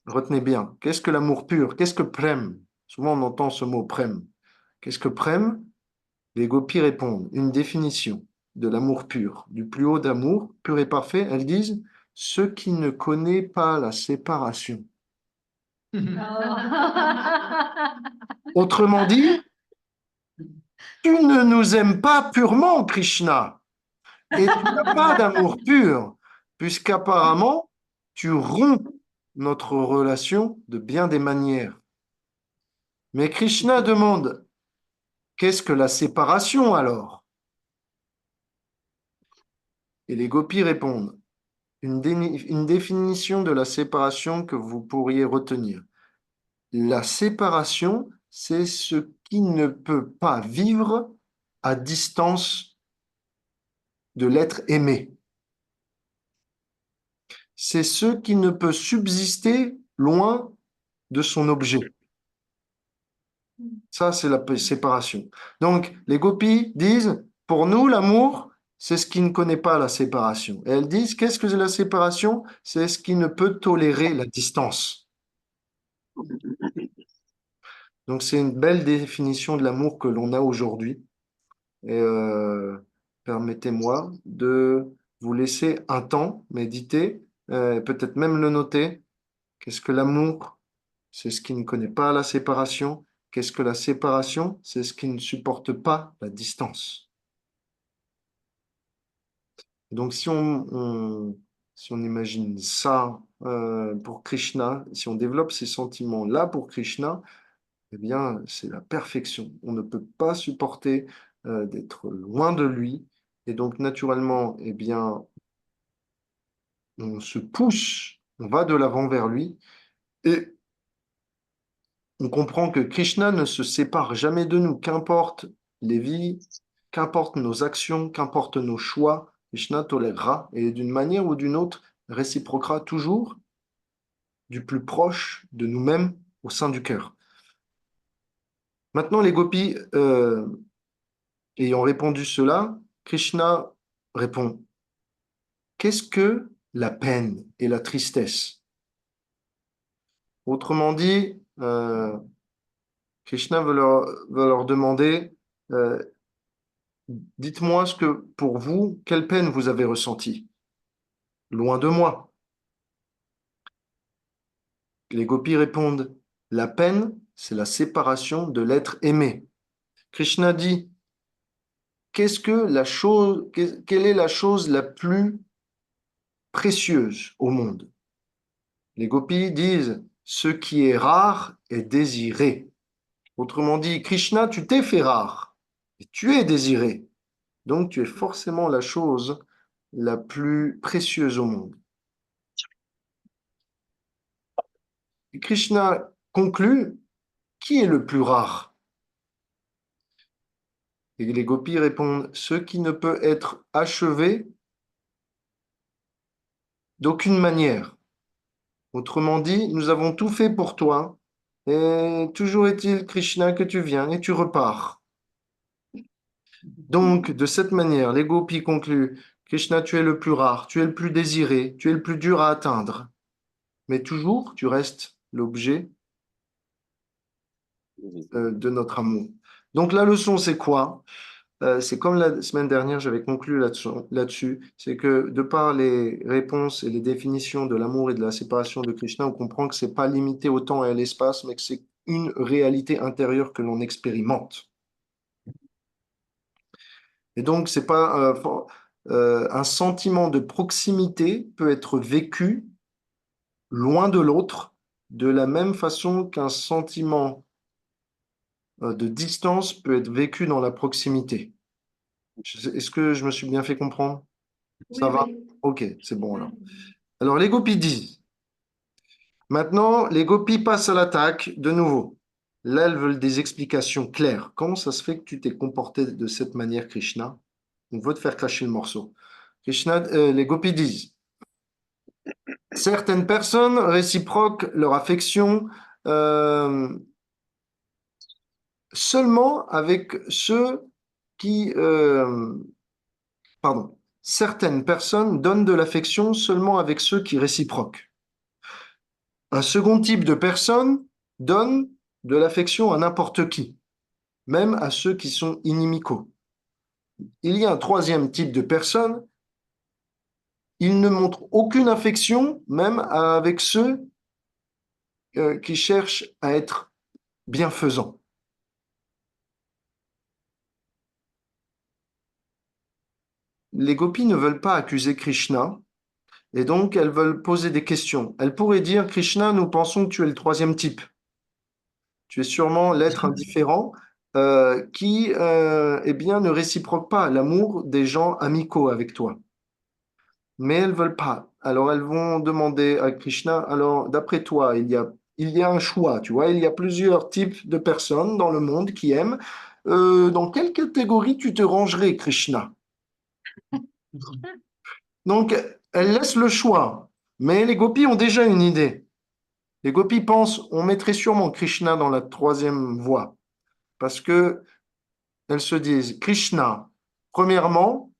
S1: retenez bien, qu'est-ce que l'amour pur? Qu'est-ce que prem? Souvent on entend ce mot prem. Qu'est-ce que prem? Les gopis répondent, une définition de l'amour pur, du plus haut d'amour, pur et parfait. Elles disent, ce qui ne connaît pas la séparation. Autrement dit, tu ne nous aimes pas purement, Krishna, et tu n'as pas d'amour pur, puisqu'apparemment, tu romps notre relation de bien des manières. Mais Krishna demande, qu'est-ce que la séparation alors? Et les gopis répondent, une définition de la séparation que vous pourriez retenir. La séparation, c'est ce qui ne peut pas vivre à distance de l'être aimé. C'est ce qui ne peut subsister loin de son objet. Ça, c'est la séparation. Donc, les gopis disent, pour nous, l'amour, c'est ce qui ne connaît pas la séparation. Et elles disent, qu'est-ce que c'est la séparation? C'est ce qui ne peut tolérer la distance. Donc, c'est une belle définition de l'amour que l'on a aujourd'hui. Et permettez-moi de vous laisser un temps méditer, peut-être même le noter. Qu'est-ce que l'amour? C'est ce qui ne connaît pas la séparation. Qu'est-ce que la séparation? C'est ce qui ne supporte pas la distance. Donc, si on imagine ça pour Krishna, si on développe ces sentiments-là pour Krishna, eh bien, c'est la perfection. On ne peut pas supporter d'être loin de lui. Et donc, naturellement, eh bien, on se pousse, on va de l'avant vers lui. Et on comprend que Krishna ne se sépare jamais de nous, qu'importe les vies, qu'importe nos actions, qu'importe nos choix, Krishna tolérera et d'une manière ou d'une autre réciproquera toujours du plus proche de nous-mêmes au sein du cœur. Maintenant, les gopis, ayant répondu cela, Krishna répond, qu'est-ce que la peine et la tristesse? Autrement dit, Krishna veut leur demander, dites-moi ce que, pour vous, quelle peine vous avez ressentie? Loin de moi. Les gopis répondent, la peine, c'est la séparation de l'être aimé. Krishna dit, quelle est la chose la plus précieuse au monde? Les gopis disent, ce qui est rare est désiré. Autrement dit, Krishna, tu t'es fait rare et tu es désiré. Donc, tu es forcément la chose la plus précieuse au monde. Et Krishna conclut, qui est le plus rare? Et les gopis répondent, ce qui ne peut être achevé d'aucune manière. Autrement dit, nous avons tout fait pour toi, Et toujours est-il, Krishna, que tu viens et tu repars. Donc, de cette manière, les gopis concluent, Krishna, tu es le plus rare, tu es le plus désiré, tu es le plus dur à atteindre. Mais toujours, tu restes l'objet de notre amour. Donc, la leçon, c'est quoi? C'est comme la semaine dernière, j'avais conclu là-dessus, c'est que de par les réponses et les définitions de l'amour et de la séparation de Krishna, on comprend que c'est pas limité au temps et à l'espace, mais que c'est une réalité intérieure que l'on expérimente. Et donc, c'est pas un sentiment de proximité peut être vécu loin de l'autre, de la même façon qu'un sentiment de distance peut être vécu dans la proximité. Est-ce que je me suis bien fait comprendre?
S4: Oui,
S1: Ça va?
S4: oui.
S1: Ok, c'est bon alors. Alors, les gopis disent, maintenant, les gopis passent à l'attaque de nouveau. Là, elles veulent des explications claires. Comment ça se fait que tu t'es comporté de cette manière, Krishna? On veut te faire cracher le morceau. Krishna, les gopis disent, certaines personnes réciproquent leur affection euh, seulement avec ceux qui... pardon. Certaines personnes donnent de l'affection seulement avec ceux qui réciproquent. Un second type de personne donne de l'affection à n'importe qui, même à ceux qui sont inimicaux. Il y a un troisième type de personne, ils ne montrent aucune affection, même avec ceux qui cherchent à être bienfaisants. Les gopis ne veulent pas accuser Krishna, et donc elles veulent poser des questions. Elles pourraient dire, Krishna, nous pensons que tu es le troisième type. Tu es sûrement l'être indifférent qui eh bien, ne réciproque pas l'amour des gens amicaux avec toi. Mais elles veulent pas. Alors elles vont demander à Krishna, alors d'après toi, il y a un choix, tu vois, il y a plusieurs types de personnes dans le monde qui aiment. Dans quelle catégorie tu te rangerais, Krishna? Donc elles laissent le choix, mais les gopis ont déjà une idée. Les gopis pensent, on mettrait sûrement Krishna dans la troisième voie, parce que elles se disent, Krishna, premièrement,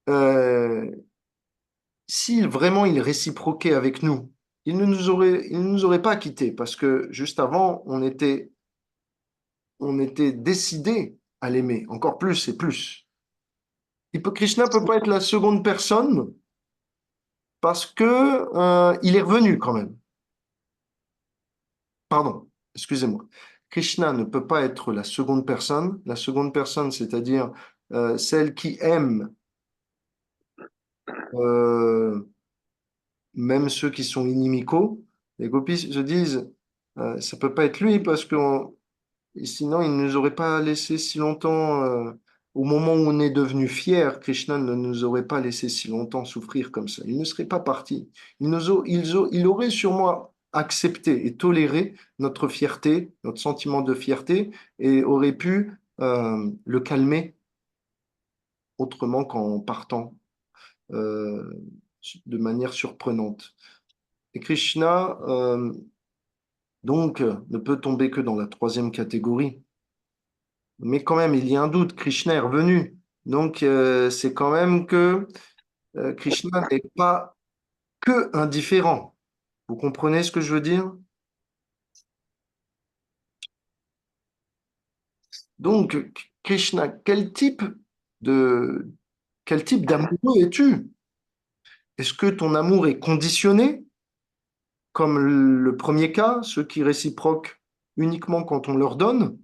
S1: euh, si vraiment il réciproquait avec nous, il ne nous aurait pas quittés parce que juste avant, on était décidé à l'aimer, encore plus et plus. Krishna peut pas être la seconde personne parce que il est revenu quand même. Pardon, excusez-moi. Krishna ne peut pas être la seconde personne. La seconde personne, c'est-à-dire celle qui aime euh, même ceux qui sont inimicaux, les gopis se disent, ça peut pas être lui parce que sinon il ne nous aurait pas laissé si longtemps, au moment où on est devenu fier, Krishna ne nous aurait pas laissé si longtemps souffrir comme ça. Il ne serait pas parti. Il aurait sûrement accepté et toléré notre fierté, notre sentiment de fierté, et aurait pu le calmer autrement qu'en partant euh, de manière surprenante. Et Krishna, donc, ne peut tomber que dans la troisième catégorie. Mais quand même, il y a un doute, Krishna est revenu. Donc, c'est quand même que Krishna n'est pas que indifférent. Vous comprenez ce que je veux dire? Donc, Krishna, de, quel type d'amoureux es-tu? Est-ce que ton amour est conditionné, comme le premier cas, ceux qui réciproquent uniquement quand on leur donne?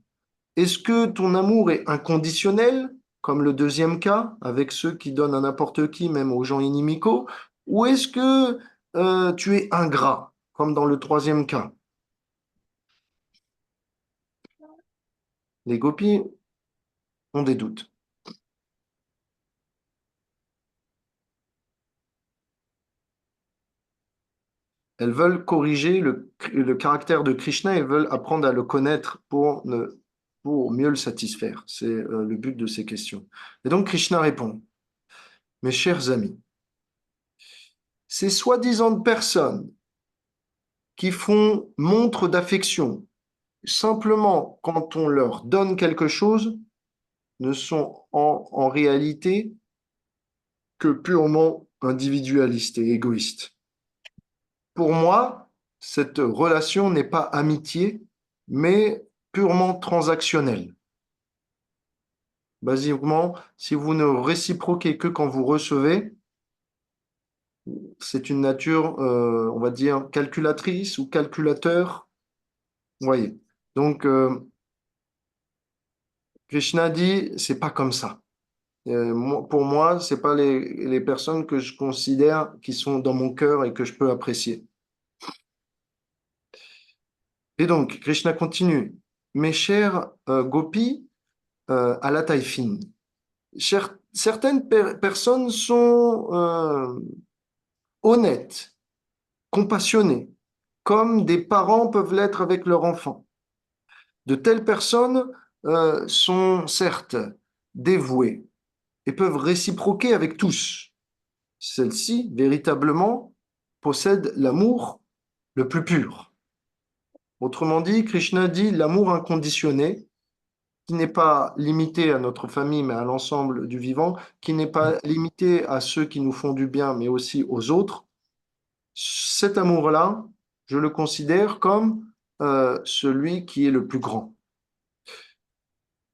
S1: Est-ce que ton amour est inconditionnel, comme le deuxième cas, avec ceux qui donnent à n'importe qui, même aux gens inamicaux, ou est-ce que tu es ingrat, comme dans le troisième cas? Les gopis ont des doutes. Elles veulent corriger le caractère de Krishna, elles veulent apprendre à le connaître pour mieux le satisfaire. C'est le but de ces questions. Et donc Krishna répond, mes chers amis, ces soi-disant personnes qui font montre d'affection, simplement quand on leur donne quelque chose, ne sont en réalité que purement individualistes et égoïstes. Pour moi, cette relation n'est pas amitié, mais purement transactionnelle. Basiquement, si vous ne réciproquez que quand vous recevez, c'est une nature, on va dire, calculatrice ou calculateur. Vous voyez. Donc, Krishna dit, c'est pas comme ça. Pour moi, c'est pas les personnes que je considère qui sont dans mon cœur et que je peux apprécier. Et donc, Krishna continue. Mes chers gopis à la taille fine, certaines personnes sont honnêtes, compassionnées, comme des parents peuvent l'être avec leurs enfants. De telles personnes sont certes dévouées et peuvent réciproquer avec tous. Celles-ci, véritablement, possèdent l'amour le plus pur. Autrement dit, Krishna dit l'amour inconditionnel, qui n'est pas limité à notre famille, mais à l'ensemble du vivant, qui n'est pas limité à ceux qui nous font du bien, mais aussi aux autres. Cet amour-là, je le considère comme celui qui est le plus grand.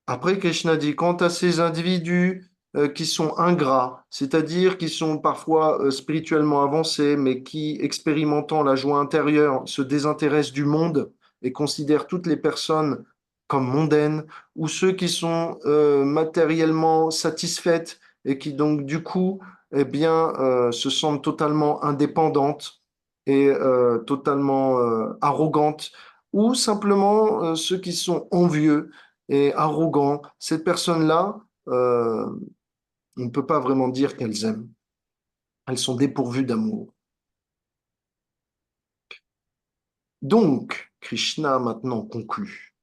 S1: Après, Krishna dit, quant à ces individus qui sont ingrats, c'est-à-dire qui sont parfois spirituellement avancés, mais qui, expérimentant la joie intérieure, se désintéressent du monde et considèrent toutes les personnes comme mondaines, ou ceux qui sont matériellement satisfaites et qui donc du coup, eh bien, se sentent totalement indépendantes et totalement arrogantes, ou simplement ceux qui sont envieux et arrogants, ces personnes-là, on ne peut pas vraiment dire qu'elles aiment. Elles sont dépourvues d'amour. Donc, Krishna maintenant conclut.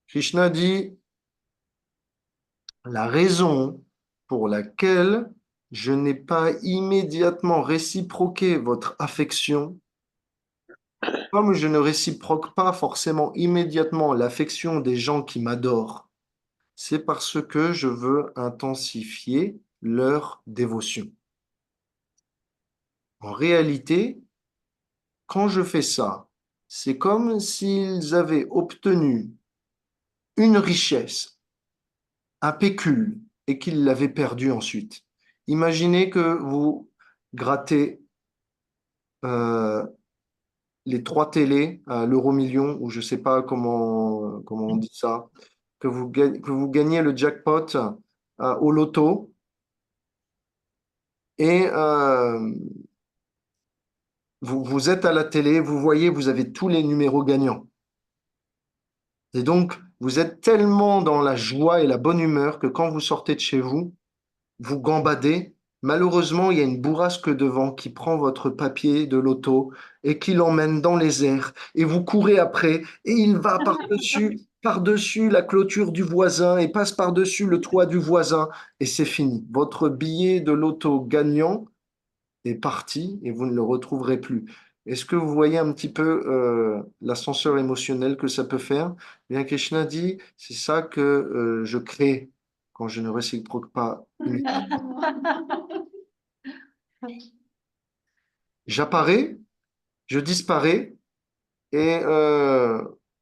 S1: Krishna dit, la raison pour laquelle je n'ai pas immédiatement réciproqué votre affection, comme je ne réciproque pas forcément immédiatement l'affection des gens qui m'adorent, c'est parce que je veux intensifier leur dévotion. En réalité, quand je fais ça, c'est comme s'ils avaient obtenu une richesse, un pécule, et qu'ils l'avaient perdu ensuite. Imaginez que vous grattez les 3 télés à l'euro-million, ou je ne sais pas comment on dit ça, que vous gagnez le jackpot au loto, et vous êtes à la télé, vous voyez, vous avez tous les numéros gagnants. Et donc, vous êtes tellement dans la joie et la bonne humeur que quand vous sortez de chez vous, vous gambadez. Malheureusement, il y a une bourrasque de vent qui prend votre papier de loto et qui l'emmène dans les airs. Et vous courez après et il va par-dessus la clôture du voisin et passe par-dessus le toit du voisin. Et c'est fini. Votre billet de loto gagnant est parti et vous ne le retrouverez plus. Est-ce que vous voyez un petit peu l'ascenseur émotionnel que ça peut faire? Bien, Krishna dit, c'est ça que je crée quand je ne réciproque pas immédiatement. J'apparais, je disparais, et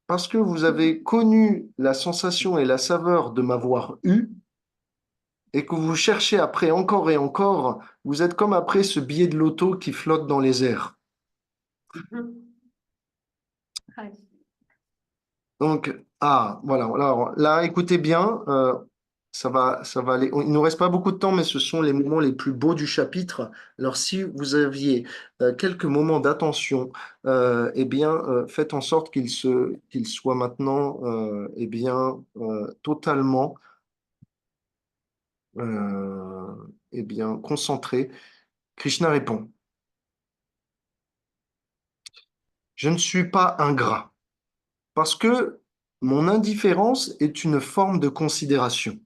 S1: parce que vous avez connu la sensation et la saveur de m'avoir eu, et que vous cherchez après encore et encore, vous êtes comme après ce billet de loto qui flotte dans les airs. Donc, voilà. Alors là, écoutez bien, ça va aller. Il ne nous reste pas beaucoup de temps, mais ce sont les moments les plus beaux du chapitre. Alors, si vous aviez quelques moments d'attention, eh bien, faites en sorte qu'il soit maintenant, eh bien, totalement, eh bien, concentré. Krishna répond, je ne suis pas ingrat, parce que mon indifférence est une forme de considération.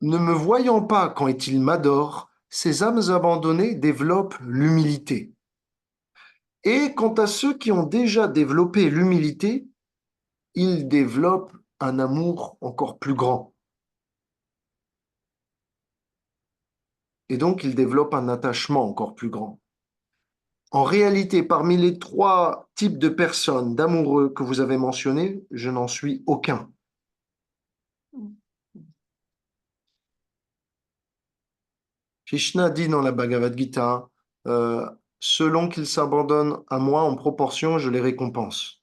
S1: Ne me voyant pas quand il m'adore, ces âmes abandonnées développent l'humilité. Et quant à ceux qui ont déjà développé l'humilité, ils développent un amour encore plus grand. Et donc, ils développent un attachement encore plus grand. En réalité, parmi les 3 types de personnes, d'amoureux que vous avez mentionnés, je n'en suis aucun. Krishna dit dans la Bhagavad Gita, selon qu'ils s'abandonnent à moi en proportion, je les récompense.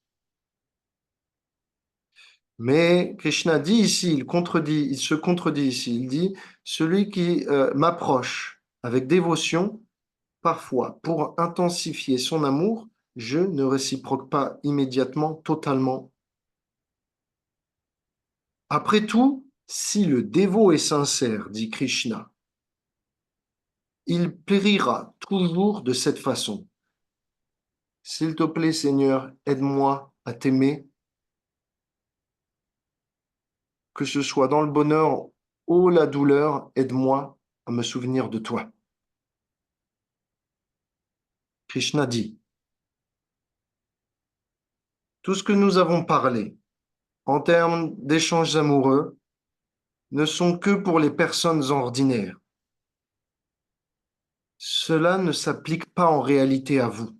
S1: Mais Krishna dit ici, il se contredit ici, il dit, celui qui m'approche avec dévotion, parfois, pour intensifier son amour, je ne réciproque pas immédiatement, totalement. Après tout, si le dévot est sincère, dit Krishna, il périra toujours de cette façon. S'il te plaît, Seigneur, aide-moi à t'aimer, que ce soit dans le bonheur ou la douleur, aide-moi à me souvenir de toi. Krishna dit, tout ce que nous avons parlé en termes d'échanges amoureux ne sont que pour les personnes ordinaires. Cela ne s'applique pas en réalité à vous.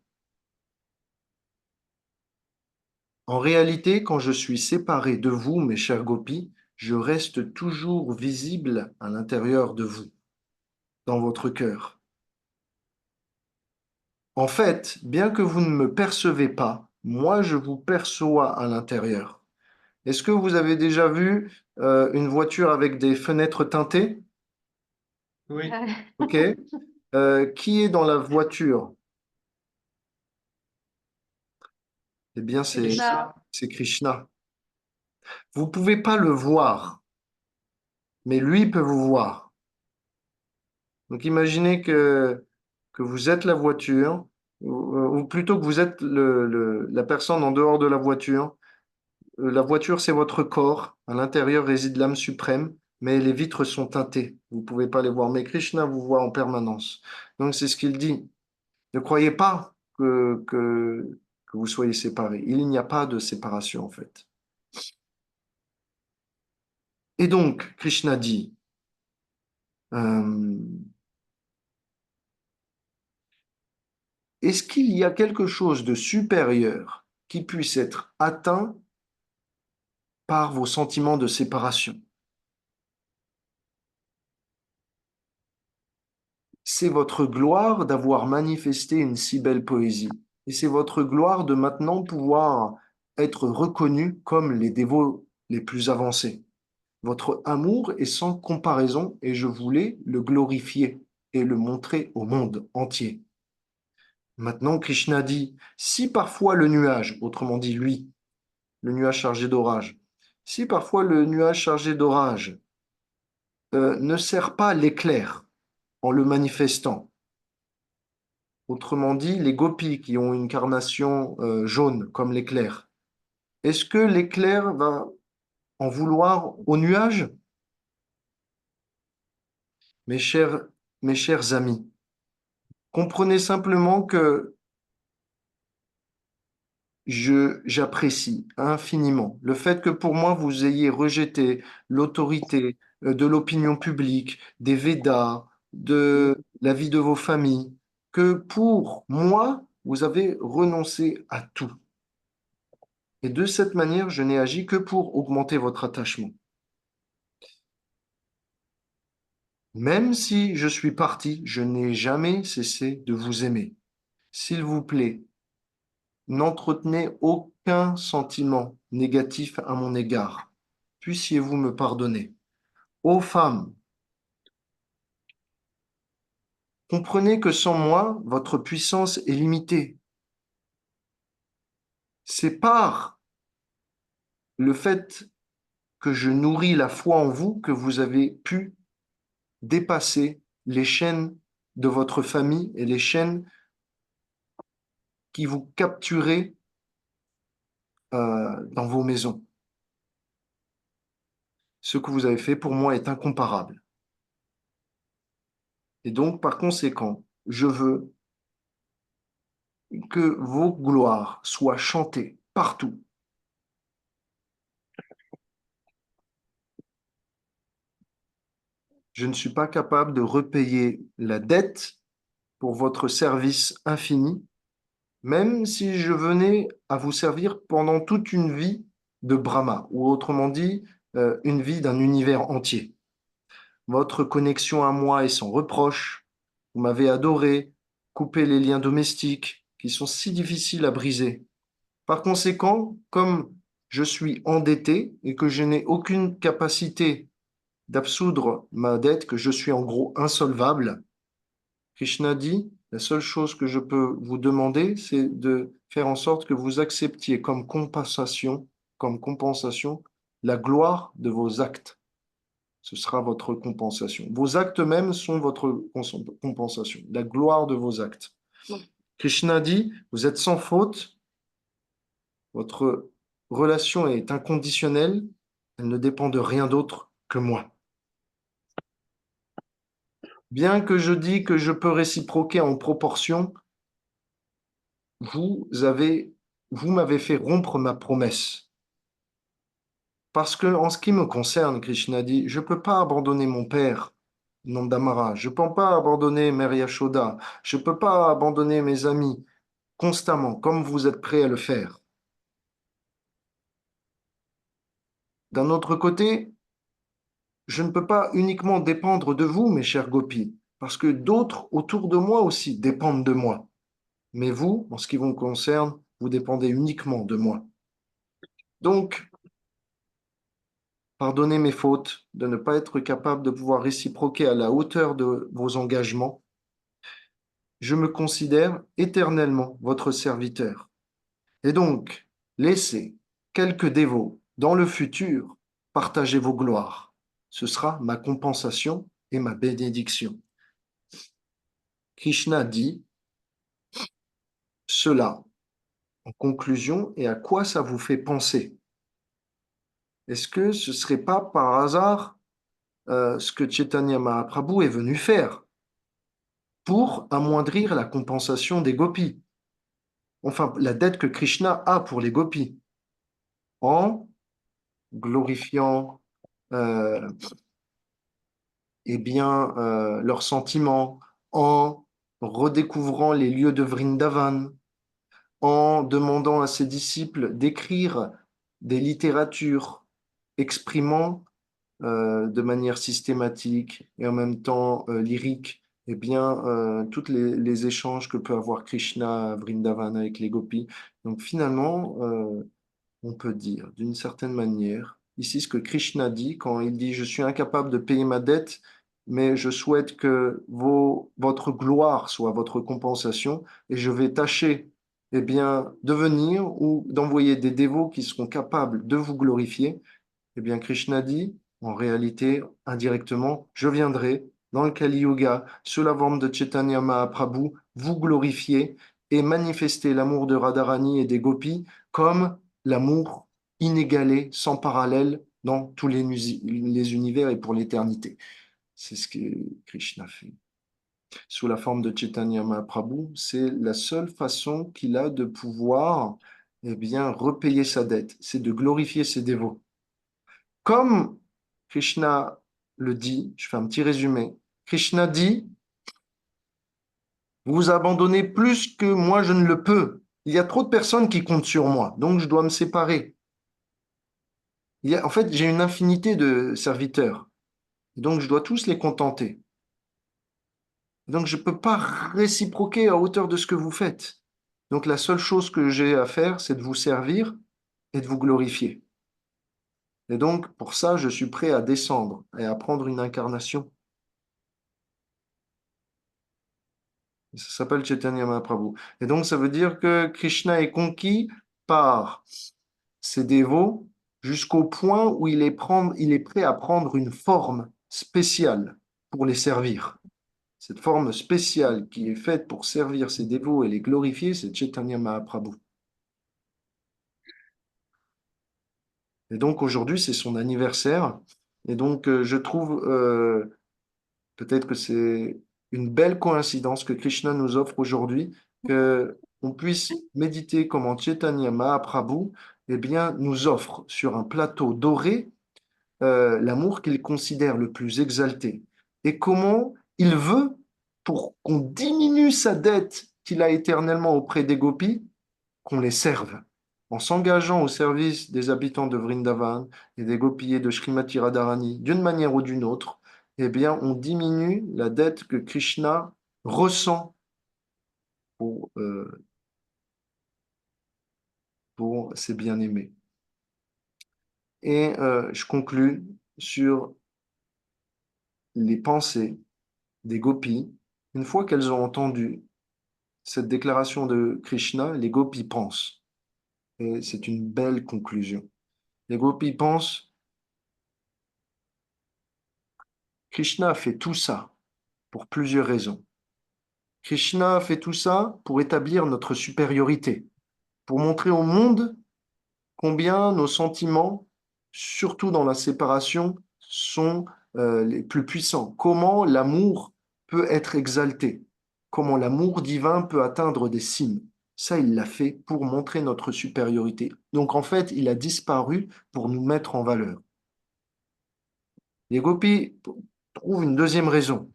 S1: En réalité, quand je suis séparé de vous, mes chers gopis, je reste toujours visible à l'intérieur de vous, dans votre cœur. En fait, bien que vous ne me percevez pas, moi je vous perçois à l'intérieur. Est-ce que vous avez déjà vu une voiture avec des fenêtres teintées?
S3: Oui.
S1: Ok. Qui est dans la voiture? Eh bien, c'est Krishna. Vous ne pouvez pas le voir, mais lui peut vous voir. Donc imaginez que vous êtes la voiture, ou plutôt que vous êtes la personne en dehors de la voiture. La voiture, c'est votre corps. À l'intérieur réside l'âme suprême, mais les vitres sont teintées. Vous ne pouvez pas les voir. Mais Krishna vous voit en permanence. Donc c'est ce qu'il dit. Ne croyez pas que vous soyez séparés. Il n'y a pas de séparation en fait. Et donc, Krishna dit, euh, est-ce qu'il y a quelque chose de supérieur qui puisse être atteint par vos sentiments de séparation? C'est votre gloire d'avoir manifesté une si belle poésie. Et c'est votre gloire de maintenant pouvoir être reconnu comme les dévots les plus avancés. Votre amour est sans comparaison et je voulais le glorifier et le montrer au monde entier. Maintenant, Krishna dit, si parfois le nuage, autrement dit lui, le nuage chargé d'orage, si parfois le nuage chargé d'orage ne sert pas l'éclair en le manifestant, autrement dit les gopis qui ont une carnation jaune comme l'éclair, est-ce que l'éclair va en vouloir au nuage? Mes chers, mes chers amis, comprenez simplement que j'apprécie infiniment le fait que pour moi vous ayez rejeté l'autorité de l'opinion publique, des Védas, de la vie de vos familles, que pour moi vous avez renoncé à tout. Et de cette manière, je n'ai agi que pour augmenter votre attachement. Même si je suis parti, je n'ai jamais cessé de vous aimer. S'il vous plaît, n'entretenez aucun sentiment négatif à mon égard. Puissiez-vous me pardonner. Ô femmes, comprenez que sans moi, votre puissance est limitée. C'est par le fait que je nourris la foi en vous que vous avez pu dépasser les chaînes de votre famille et les chaînes qui vous capturaient dans vos maisons. Ce que vous avez fait pour moi est incomparable. Et donc, par conséquent, je veux que vos gloires soient chantées partout. Je ne suis pas capable de repayer la dette pour votre service infini, même si je venais à vous servir pendant toute une vie de Brahma, ou autrement dit, une vie d'un univers entier. Votre connexion à moi est sans reproche. Vous m'avez adoré, coupé les liens domestiques qui sont si difficiles à briser. Par conséquent, comme je suis endetté et que je n'ai aucune capacité d'absoudre ma dette, que je suis en gros insolvable, Krishna dit, la seule chose que je peux vous demander, c'est de faire en sorte que vous acceptiez comme compensation, la gloire de vos actes. Ce sera votre compensation. Vos actes même sont votre compensation, la gloire de vos actes. Krishna dit, vous êtes sans faute, votre relation est inconditionnelle, elle ne dépend de rien d'autre que moi. Bien que je dis que je peux réciproquer en proportion, vous m'avez fait rompre ma promesse. Parce que, en ce qui me concerne, Krishna dit, je ne peux pas abandonner mon père, Nandamara, je ne peux pas abandonner Mère Yashoda, je ne peux pas abandonner mes amis constamment, comme vous êtes prêts à le faire. D'un autre côté, je ne peux pas uniquement dépendre de vous, mes chers gopis, parce que d'autres autour de moi aussi dépendent de moi. Mais vous, en ce qui vous concerne, vous dépendez uniquement de moi. Donc, pardonnez mes fautes de ne pas être capable de pouvoir réciproquer à la hauteur de vos engagements. Je me considère éternellement votre serviteur. Et donc, laissez quelques dévots dans le futur partager vos gloires. Ce sera ma compensation et ma bénédiction. Krishna dit cela en conclusion et à quoi ça vous fait penser? Est-ce que ce ne serait pas par hasard ce que Chaitanya Mahaprabhu est venu faire pour amoindrir la compensation des gopis? Enfin, la dette que Krishna a pour les gopis, en glorifiant eh bien, leurs sentiments, en redécouvrant les lieux de Vrindavan, en demandant à ses disciples d'écrire des littératures exprimant de manière systématique et en même temps lyrique, eh bien, tous les échanges que peut avoir Krishna à Vrindavan avec les gopis. Donc finalement, on peut dire d'une certaine manière, ici ce que Krishna dit quand il dit « Je suis incapable de payer ma dette, mais je souhaite que votre gloire soit votre compensation et je vais tâcher eh bien, de venir ou d'envoyer des dévots qui seront capables de vous glorifier. » Eh bien, Krishna dit, en réalité, indirectement, je viendrai dans le Kali Yuga, sous la forme de Chaitanya Mahaprabhu, vous glorifier et manifester l'amour de Radharani et des gopis comme l'amour inégalé, sans parallèle dans tous les univers et pour l'éternité. C'est ce que Krishna fait. Sous la forme de Chaitanya Mahaprabhu, c'est la seule façon qu'il a de pouvoir eh bien, repayer sa dette, c'est de glorifier ses dévots. Comme Krishna le dit, je fais un petit résumé, Krishna dit, vous abandonnez plus que moi je ne le peux. Il y a trop de personnes qui comptent sur moi, donc je dois me séparer. En fait, j'ai une infinité de serviteurs, donc je dois tous les contenter. Donc je ne peux pas réciproquer à hauteur de ce que vous faites. Donc la seule chose que j'ai à faire, c'est de vous servir et de vous glorifier. Et donc pour ça, je suis prêt à descendre et à prendre une incarnation. Ça s'appelle Chaitanya Mahaprabhu. Et donc ça veut dire que Krishna est conquis par ses dévots jusqu'au point où il est prêt à prendre une forme spéciale pour les servir. Cette forme spéciale qui est faite pour servir ses dévots et les glorifier, c'est Chaitanya Mahaprabhu. Et donc aujourd'hui, c'est son anniversaire. Et donc je trouve peut-être que c'est une belle coïncidence que Krishna nous offre aujourd'hui, que on puisse méditer comment Chaitanya Mahaprabhu, eh bien, nous offre sur un plateau doré l'amour qu'il considère le plus exalté et comment il veut, pour qu'on diminue sa dette qu'il a éternellement auprès des gopis, qu'on les serve. En s'engageant au service des habitants de Vrindavan et des gopis et de Srimati Radharani d'une manière ou d'une autre, eh bien, on diminue la dette que Krishna ressent pour, pour ses bien-aimés. Et je conclus sur les pensées des gopis. Une fois qu'elles ont entendu cette déclaration de Krishna, les gopis pensent. Et c'est une belle conclusion. Les gopis pensent, Krishna a fait tout ça pour plusieurs raisons. Krishna a fait tout ça pour établir notre supériorité, pour montrer au monde combien nos sentiments, surtout dans la séparation, sont les plus puissants. Comment l'amour peut être exalté, comment l'amour divin peut atteindre des cimes. Ça, il l'a fait pour montrer notre supériorité. Donc, en fait, il a disparu pour nous mettre en valeur. Les gopis trouvent une deuxième raison.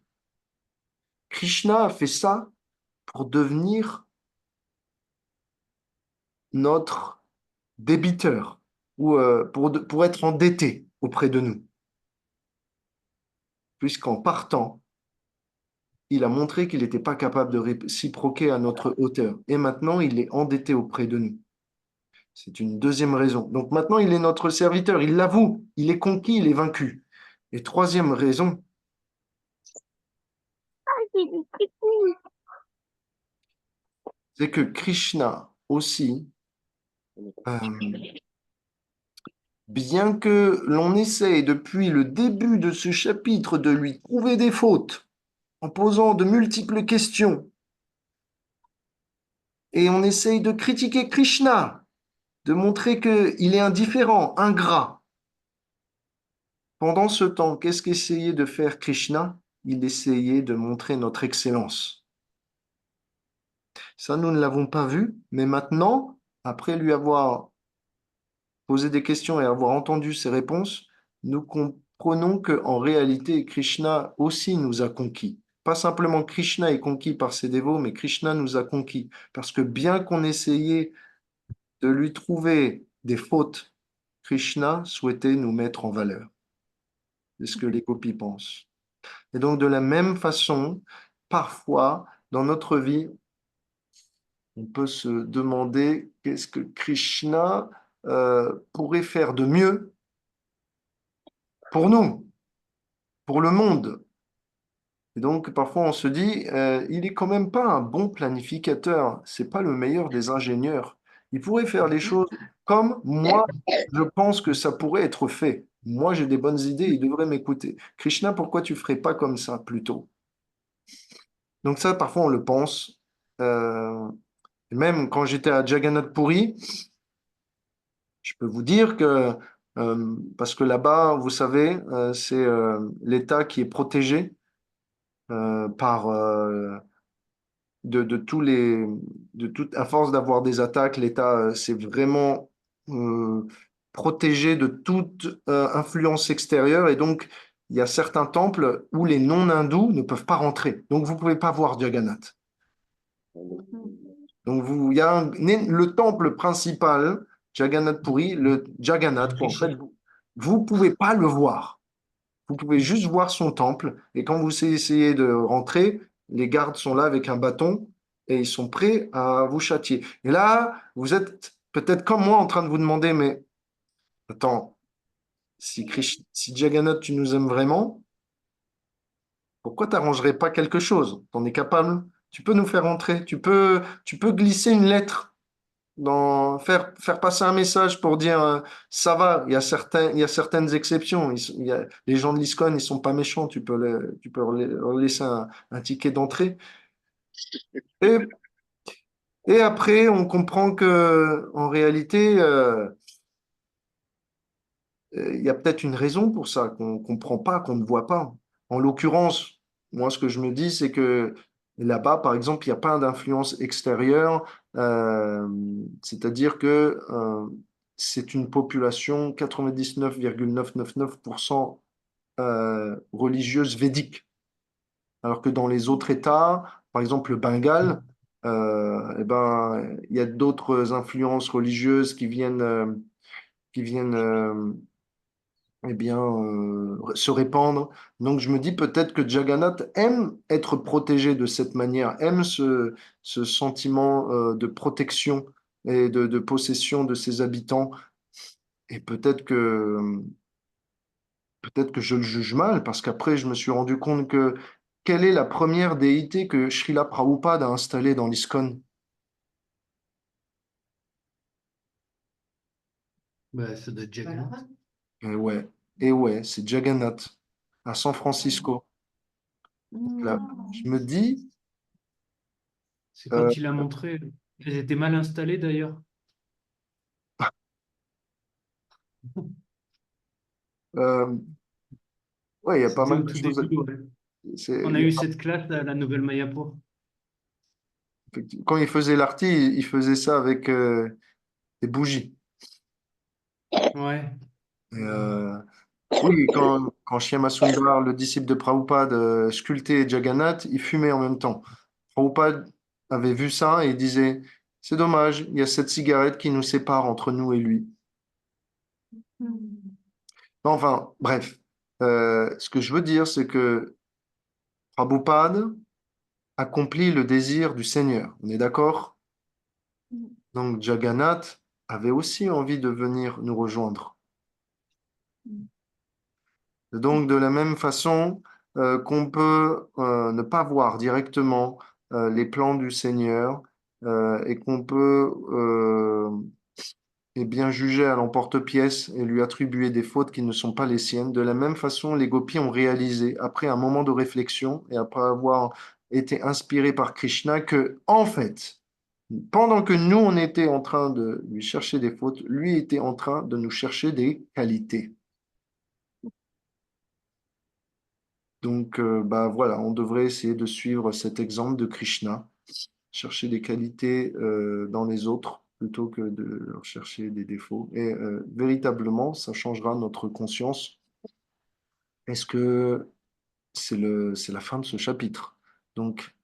S1: Krishna a fait ça pour devenir notre débiteur ou pour être endetté auprès de nous. Puisqu'en partant, il a montré qu'il n'était pas capable de réciproquer à notre hauteur. Et maintenant, il est endetté auprès de nous. C'est une deuxième raison. Donc maintenant, il est notre serviteur, il l'avoue, il est conquis, il est vaincu. Et troisième raison, c'est que Krishna aussi, bien que l'on essaye depuis le début de ce chapitre de lui trouver des fautes, en posant de multiples questions, et on essaye de critiquer Krishna, de montrer qu'il est indifférent, ingrat. Pendant ce temps, qu'est-ce qu'essayait de faire Krishna? Il essayait de montrer notre excellence. Ça, nous ne l'avons pas vu, mais maintenant, après lui avoir posé des questions et avoir entendu ses réponses, nous comprenons qu'en réalité, Krishna aussi nous a conquis. Pas simplement Krishna est conquis par ses dévots, mais Krishna nous a conquis. Parce que bien qu'on essayait de lui trouver des fautes, Krishna souhaitait nous mettre en valeur. C'est ce que les gopis pensent. Et donc, de la même façon, parfois, dans notre vie, on peut se demander qu'est-ce que Krishna pourrait faire de mieux pour nous, pour le monde. Et donc, parfois, on se dit, il est quand même pas un bon planificateur, c'est pas le meilleur des ingénieurs. Il pourrait faire les choses comme moi, je pense que ça pourrait être fait. Moi, j'ai des bonnes idées, il devrait m'écouter. Krishna, pourquoi tu ferais pas comme ça plutôt? Donc ça, parfois, on le pense. Même quand j'étais à Jagannath Puri, je peux vous dire que, parce que là-bas, vous savez, c'est l'État qui est protégé par de tous les, à force d'avoir des attaques, l'État c'est vraiment euh, protégé de toute influence extérieure et donc il y a certains temples où les non-hindous ne peuvent pas rentrer. Donc vous pouvez pas voir Jagannath. Donc il y a le temple principal, Jagannath Puri, le Jagannath, quoi. En fait, vous pouvez pas le voir. Vous pouvez juste voir son temple. Et quand vous essayez de rentrer, les gardes sont là avec un bâton et ils sont prêts à vous châtier. Et là, vous êtes peut-être comme moi en train de vous demander, mais attends, si Jagannath, tu nous aimes vraiment, pourquoi t'arrangerais pas quelque chose? T'en es capable? Tu peux nous faire entrer. Tu peux glisser une lettre faire passer un message pour dire ça va, il y a certaines exceptions. Les gens de l'ISKCON, ils sont pas méchants, tu peux leur laisser un ticket d'entrée. Et, et après, on comprend que en réalité, il y a peut-être une raison pour ça qu'on comprend pas, qu'on ne voit pas. En l'occurrence, moi, ce que je me dis, c'est que là-bas, par exemple, il n'y a pas d'influence extérieure, c'est-à-dire que c'est une population 99,999% religieuse védique. Alors que dans les autres États, par exemple le Bengale, eh ben, il y a d'autres influences religieuses qui viennent eh bien, se répandre. Donc je me dis peut-être que Jagannath aime être protégé de cette manière, aime ce sentiment de protection et de possession de ses habitants. Et peut-être que je le juge mal, parce qu'après, je me suis rendu compte que quelle est la première déité que Srila Prabhupada a installée dans l'ISKCON?
S3: Bah, ça doit être Jagannath.
S1: Ouais, et ouais, c'est Jagannath, à San Francisco. Là, je me dis,
S3: C'est
S1: euh,
S3: quand il a montré. Elles étaient mal installées d'ailleurs.
S1: euh, ouais, il y a pas
S3: C'était
S1: mal
S3: au
S1: de
S3: tout
S1: choses.
S3: début, ouais. On a eu cette classe à la Nouvelle Mayapur.
S1: Quand il faisait l'arti, il faisait ça avec des bougies.
S3: Ouais.
S1: Et, oui, quand Shyama Sundar, le disciple de Prabhupada, sculptait Jagannath, il fumait en même temps. Prabhupada avait vu ça et il disait, c'est dommage, il y a cette cigarette qui nous sépare entre nous et lui. Enfin, bref, ce que je veux dire, c'est que Prabhupada accomplit le désir du Seigneur. On est d'accord? Donc Jagannath avait aussi envie de venir nous rejoindre. Donc, de la même façon qu'on peut ne pas voir directement les plans du Seigneur et qu'on peut eh bien juger à l'emporte-pièce et lui attribuer des fautes qui ne sont pas les siennes, de la même façon, les gopis ont réalisé, après un moment de réflexion et après avoir été inspirés par Krishna, que, en fait, pendant que nous, on était en train de lui chercher des fautes, lui était en train de nous chercher des qualités. Donc, bah voilà, on devrait essayer de suivre cet exemple de Krishna, chercher des qualités dans les autres plutôt que de leur chercher des défauts. Et véritablement, ça changera notre conscience. Est-ce que c'est la fin de ce chapitre? Donc,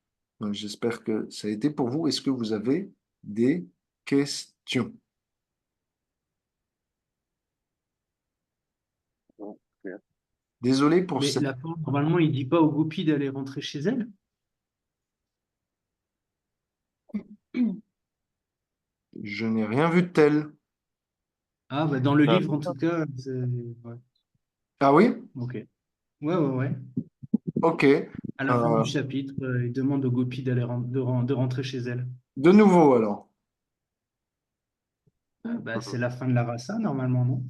S1: j'espère que ça a été pour vous. Est-ce que vous avez des questions? Désolé pour
S3: Mais
S1: cette...
S3: la fin, normalement, il dit pas aux gopis d'aller rentrer chez elle.
S1: Je n'ai rien vu de tel.
S3: Ah, bah, dans le livre, en tout cas, ouais.
S1: Ah oui?
S3: Ok. Ouais, ouais, ouais.
S1: Ok.
S3: À la fin du chapitre, il demande aux gopis de rentrer chez elle.
S1: De nouveau alors.
S3: Bah, c'est la fin de la rasa, normalement, non?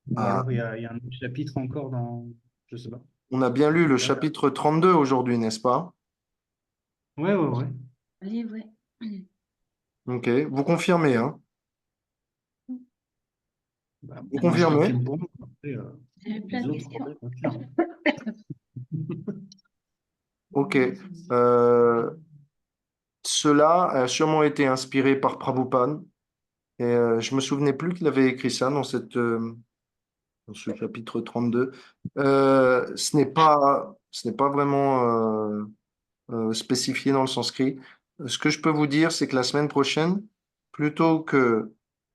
S3: Ou
S1: Ah,
S3: alors il y a un autre chapitre encore dans. Je sais pas.
S1: on a bien lu le
S3: Ouais,
S1: chapitre 32 aujourd'hui, n'est-ce pas?
S3: ouais, ouais. Ouais.
S2: Allez, ouais.
S1: Ok, vous confirmez, hein?
S3: Bah,
S1: Vous
S3: moi, je
S1: confirmez?
S3: confirme pour moi. Après,
S2: J'avais plein
S3: les
S2: de
S3: autres,
S2: questions.
S3: confirment.
S1: Ok. Euh, Cela a sûrement été inspiré par Prabhupada. Et je me souvenais plus qu'il avait écrit ça dans ce chapitre 32. Ce n'est pas vraiment spécifié dans le sanskrit. Ce que je peux vous dire, c'est que la semaine prochaine, plutôt que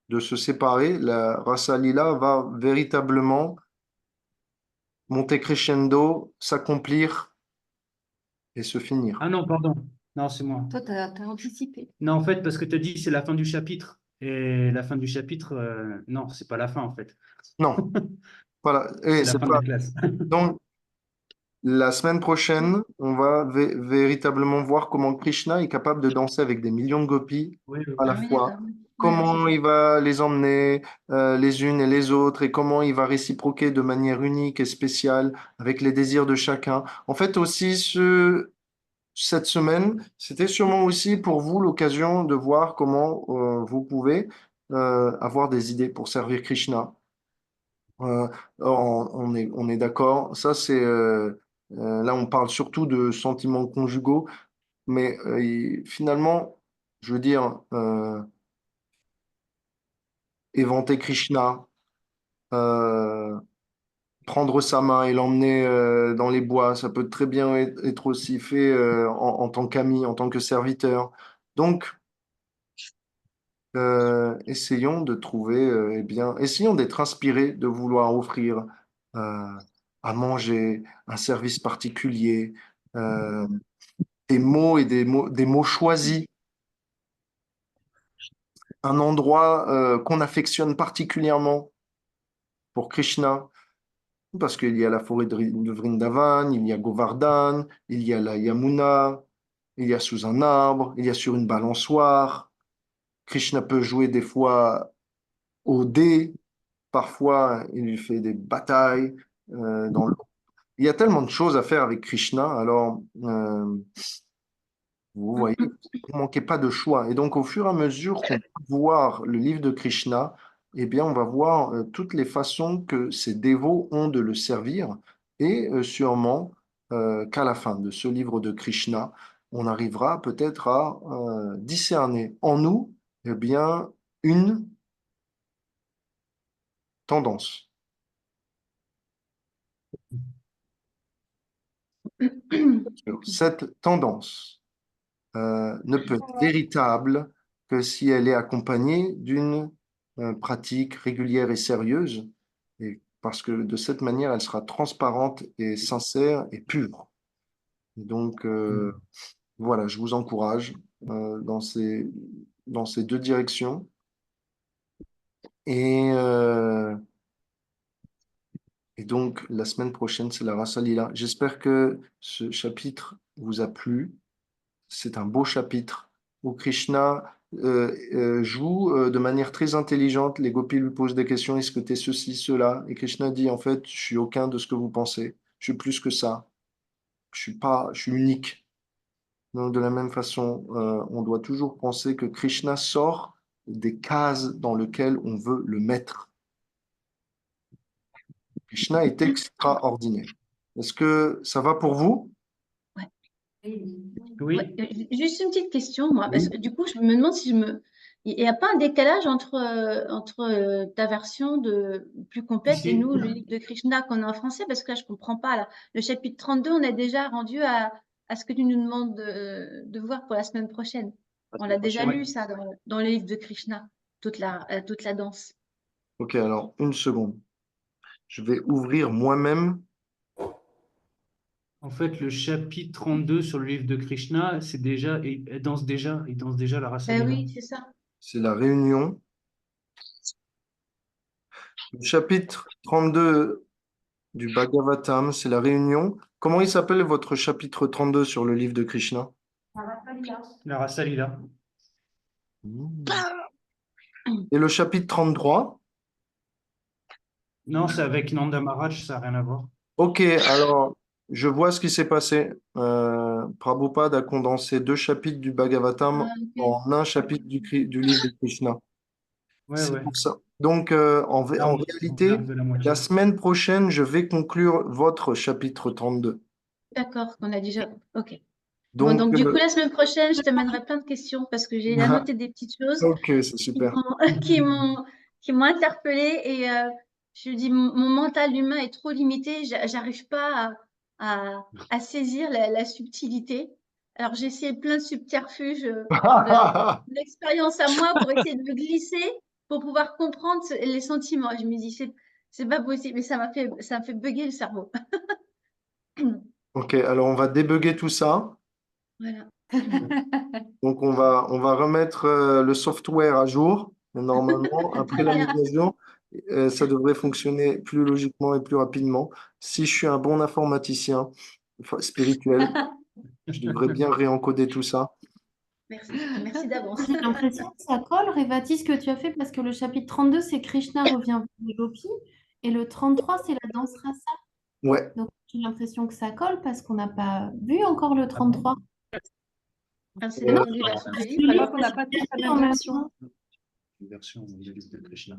S1: de se séparer, la Rasa Lila va véritablement monter crescendo, s'accomplir et se finir.
S3: Ah non, pardon. Non, c'est moi.
S4: Toi, tu as anticipé.
S3: Non, en fait, parce que tu as dit c'est la fin du chapitre. Et la fin du chapitre, non, c'est pas la fin, en fait.
S1: Non, voilà. Et
S3: C'est la
S1: c'est
S3: fin de
S1: pas.
S3: la classe.
S1: Donc, la semaine prochaine, on va véritablement voir comment Krishna est capable de danser avec des millions de gopis
S3: Oui, oui,
S1: à la
S2: Ah
S3: oui.
S2: oui,
S1: fois.
S2: d'accord. Ouais, c'est
S1: Comment
S2: ça.
S1: il va les emmener les unes et les autres et comment il va réciproquer de manière unique et spéciale avec les désirs de chacun. En fait, aussi, cette semaine, c'était sûrement aussi pour vous l'occasion de voir comment vous pouvez avoir des idées pour servir Krishna. Euh, on est d'accord. Ça, c'est Là, on parle surtout de sentiments conjugaux, mais finalement, je veux dire, éventer Krishna, euh, prendre sa main et l'emmener dans les bois, ça peut très bien être aussi fait en tant qu'ami, en tant que serviteur. Donc, essayons de trouver, eh bien, essayons d'être inspirés, de vouloir offrir euh, à manger, un service particulier, euh, des mots et des mots choisis, un endroit qu'on affectionne particulièrement pour Krishna, parce qu'il y a la forêt de Vrindavan, il y a Govardhan, il y a la Yamuna, il y a sous un arbre, il y a sur une balançoire. Krishna peut jouer des fois au dé, parfois il lui fait des batailles dans le... Il y a tellement de choses à faire avec Krishna, alors vous voyez, vous ne manquez pas de choix. Et donc, au fur et à mesure qu'on va voir le livre de Krishna, eh bien, on va voir toutes les façons que ces dévots ont de le servir. Et sûrement qu'à la fin de ce livre de Krishna, on arrivera peut-être à discerner en nous, eh bien, une tendance. Cette tendance ne peut être véritable que si elle est accompagnée d'une pratique régulière et sérieuse, et parce que de cette manière, elle sera transparente et sincère et pure. Et donc, voilà, je vous encourage dans ces deux directions. Et, euh, et donc, la semaine prochaine, c'est la Rasa Lila. J'espère que ce chapitre vous a plu. C'est un beau chapitre où Krishna joue de manière très intelligente. Les gopis lui posent des questions, est-ce que tu es ceci, cela? Et Krishna dit, en fait, je suis aucun de ce que vous pensez. Je suis plus que ça. Je suis unique. Donc, de la même façon, on doit toujours penser que Krishna sort des cases dans lesquelles on veut le mettre. Krishna est extraordinaire. Est-ce que ça va pour vous?
S3: Oui,
S2: Ouais, juste une petite question, moi, parce
S1: Oui.
S2: que du coup, je me demande si je me. Il n'y a pas un décalage entre ta version plus complète et
S3: ici.
S2: nous, le livre de Krishna qu'on a en français, parce que là, je ne comprends pas. Là. Le chapitre 32, on est déjà rendu à ce que tu nous demandes de voir pour la semaine prochaine. On l'a déjà
S3: Ouais.
S2: lu, ça, dans le livre de Krishna, toute la danse.
S1: Ok, alors, une seconde. Je vais ouvrir moi-même.
S3: En fait, le chapitre 32 sur le livre de Krishna, c'est déjà, il danse déjà la Rasa
S2: Ben
S3: Lila.
S2: oui, c'est ça.
S1: C'est la réunion. Le chapitre 32 du Bhagavatam, c'est la réunion. Comment il s'appelle votre chapitre 32 sur le livre de Krishna?
S3: La Rasa Lila.
S1: Et le chapitre 33?
S3: Non, c'est avec Nanda Maharaj, ça n'a rien à voir.
S1: Ok, alors je vois ce qui s'est passé. Prabhupada a condensé deux chapitres du Bhagavatam
S2: Ah, ok.
S1: en un chapitre du livre de Krishna.
S3: Ouais,
S1: C'est
S3: ouais.
S1: pour ça. Donc,
S3: Là,
S1: en
S3: on
S1: réalité,
S3: arrive à la
S1: la
S3: moitié.
S1: semaine prochaine, je vais conclure votre chapitre 32.
S2: D'accord, qu'on a déjà. Ok. Bon,
S1: Donc,
S2: donc du coup, la semaine prochaine, je te mènerai plein de questions parce que j'ai annoté des petites choses
S1: ok, c'est
S2: qui
S1: super.
S2: qui m'ont, qui m'ont interpellée et je dis, mon mental humain est trop limité, j'arrive pas à saisir la subtilité. Alors, j'ai essayé plein de subterfuges de l'expérience à moi pour essayer de me glisser pour pouvoir comprendre les sentiments. Je me dis, c'est pas possible, mais ça m'a fait bugger le cerveau.
S1: Ok, alors on va débugger tout ça.
S2: Voilà.
S1: Donc on va remettre le software à jour. Et normalement, après
S2: Très
S1: la mise
S2: bien.
S1: à jour, ça devrait fonctionner plus logiquement et plus rapidement. Si je suis un bon informaticien spirituel, je devrais bien réencoder tout ça.
S2: Merci. Merci d'avance.
S6: J'ai l'impression que ça colle, Révati, ce que tu as fait, parce que le chapitre 32, c'est Krishna revient vers les gopis, et le 33, c'est la danse rasa.
S1: Ouais.
S6: Donc, j'ai l'impression que ça colle parce qu'on n'a pas vu encore le 33.
S2: Ah, c'est
S1: Euh,
S2: dans une version du
S6: Le
S2: livre.
S4: Alors
S6: livre
S4: qu'on n'a pas tous la
S6: est
S4: même
S6: en même
S4: version.
S6: temps.
S3: Une version du livre de Krishna.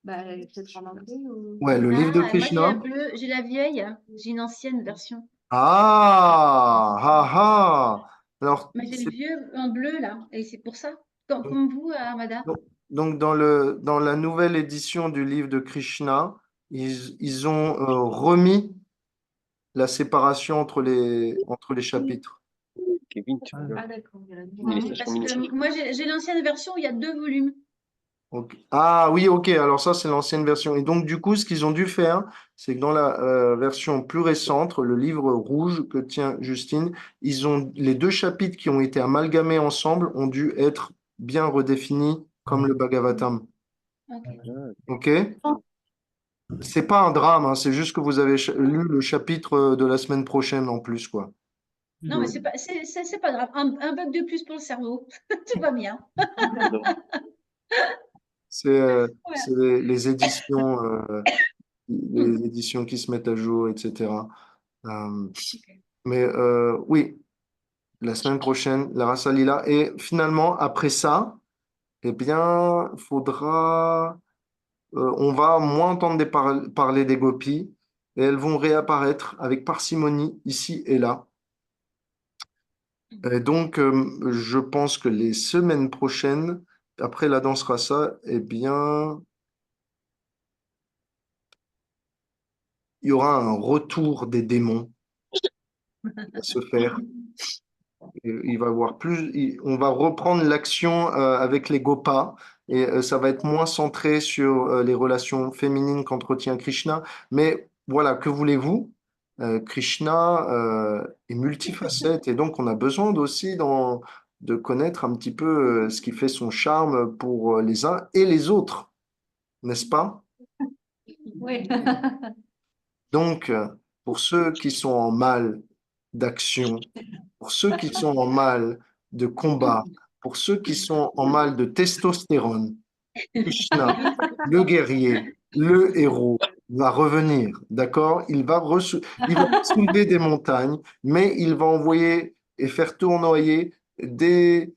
S4: Bah, peut-être en anglais ou...
S1: Ouais, le livre de
S2: Ah, moi j'ai la
S1: Krishna.
S2: bleue, j'ai la vieille, j'ai une ancienne version.
S1: Ah, ah, ah. Alors,
S2: Mais j'ai le vieux en bleu là, et c'est pour ça. Comme vous, Armada.
S1: donc dans la nouvelle édition du livre de Krishna, ils ont remis la séparation entre les chapitres.
S5: Kevin, tu
S3: Ah,
S5: regardes.
S4: Ah, d'accord, il y a la
S5: Les
S4: différence.
S5: messages
S2: Parce
S5: communiqués.
S2: que moi j'ai l'ancienne version où il y a 2 volumes.
S1: Ok. Ah oui, ok. Alors ça, c'est l'ancienne version. Et donc, du coup, ce qu'ils ont dû faire, c'est que dans la version plus récente, le livre rouge que tient Justine, les deux chapitres qui ont été amalgamés ensemble ont dû être bien redéfinis comme le Bhagavatam.
S2: Ok.
S5: Ah,
S1: Ok? C'est pas un drame, hein, c'est juste que vous avez lu le chapitre de la semaine prochaine en plus, quoi.
S2: Non, mais c'est pas grave. Un bug de plus pour le cerveau. Tout va bien.
S5: non.
S2: Voilà.
S1: C'est les éditions qui se mettent à jour, etc. Euh, mais oui, la semaine prochaine, la Rasa Lila. Et finalement, après ça, eh bien, on va moins entendre parler des gopis et elles vont réapparaître avec parcimonie ici et là. Et donc, je pense que les semaines prochaines, après la danse Rasa, eh bien, il y aura un retour des démons qui va se faire. Il va y avoir on va reprendre l'action avec les Gopas et ça va être moins centré sur les relations féminines qu'entretient Krishna. Mais voilà, que voulez-vous? Krishna est multifacette et donc on a besoin aussi de connaître un petit peu ce qui fait son charme pour les uns et les autres, n'est-ce pas?
S4: Oui.
S1: Donc, pour ceux qui sont en mal d'action, pour ceux qui sont en mal de combat, pour ceux qui sont en mal de testostérone, Krishna, le guerrier, le héros, va revenir, d'accord? Il va pas soulever des montagnes, mais il va envoyer et faire tournoyer des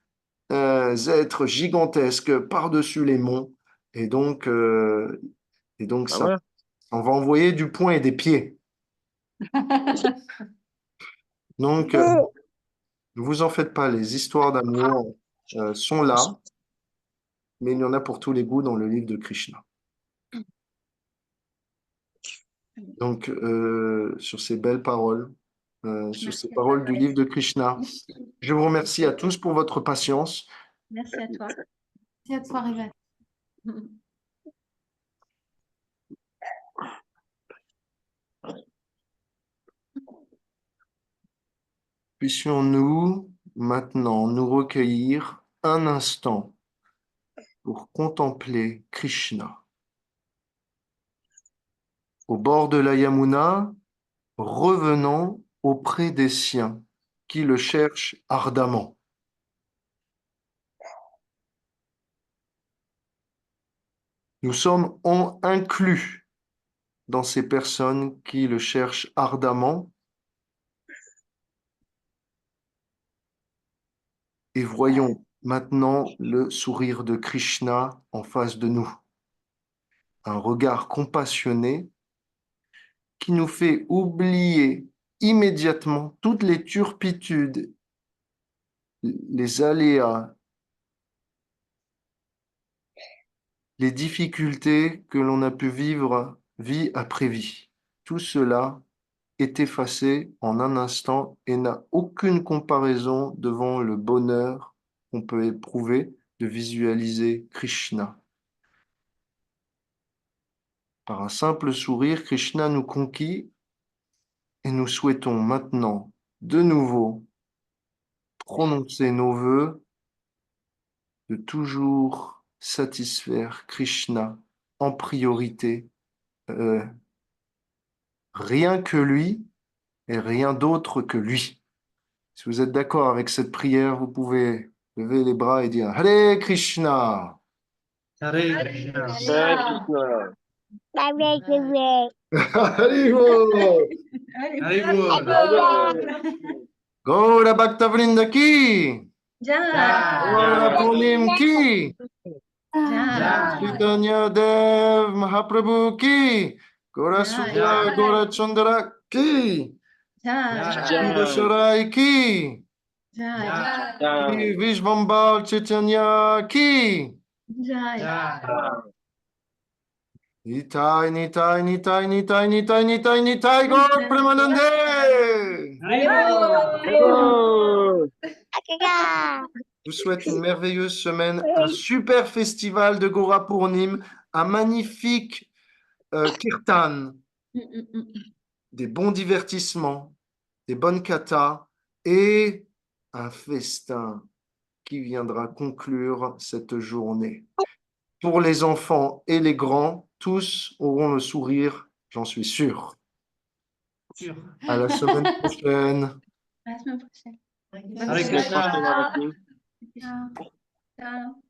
S1: êtres gigantesques par-dessus les monts. Et donc, euh, et donc
S5: Ah
S1: ça,
S5: ouais?
S1: on va envoyer du poing et des pieds. Donc, ne vous en faites pas, les histoires d'amour sont là, mais il y en a pour tous les goûts dans le livre de Krishna. Donc, sur ces belles paroles, sur ces
S2: Merci à toi,
S1: paroles du livre de Krishna, je vous remercie à tous pour votre patience.
S2: Merci à toi.
S6: Merci à toi, Réva.
S1: Puissions-nous maintenant nous recueillir un instant pour contempler Krishna. Au bord de la Yamuna, revenant auprès des siens qui le cherchent ardemment. Nous sommes inclus dans ces personnes qui le cherchent ardemment et voyons maintenant le sourire de Krishna en face de nous. Un regard compassionné qui nous fait oublier immédiatement toutes les turpitudes, les aléas, les difficultés que l'on a pu vivre vie après vie. Tout cela est effacé en un instant et n'a aucune comparaison devant le bonheur qu'on peut éprouver de visualiser Krishna. Par un simple sourire, Krishna nous conquit et nous souhaitons maintenant de nouveau prononcer nos vœux de toujours satisfaire Krishna en priorité, euh, rien que lui et rien d'autre que lui. Si vous êtes d'accord avec cette prière, vous pouvez lever les bras et dire Hare Krishna.
S3: Hare Krishna.
S5: Hare Krishna.
S1: Haribo.
S2: Allez,
S3: Haribol.
S5: Hare.
S1: Gaura Bhakta Vrinda ki.
S2: Jai.
S1: Gaura Punim ki.
S2: Jai.
S1: Chaitanya Dev Mahaprabhu ki, Gora Surya Gora Chandra ki,
S2: Jai.
S1: Chandra Sharai ki,
S2: Jai.
S1: Vishvambal Chaitanya ki.
S2: Jai.
S1: Nitai, Nitai, Nitai, Nitai, Nitai, Nitai, Nitai, Gaur Premanande.
S5: Oh,
S1: Je vous souhaite une merveilleuse semaine, un super festival de Gora Purnim, un magnifique kirtan, des bons divertissements, des bonnes katas et un festin qui viendra conclure cette journée. Pour les enfants et les grands, tous auront le sourire, j'en suis sûr.
S3: Sûr.
S1: À la semaine prochaine.
S2: À la semaine prochaine.
S3: Hare Krishna.
S5: Krishna.
S2: Ciao.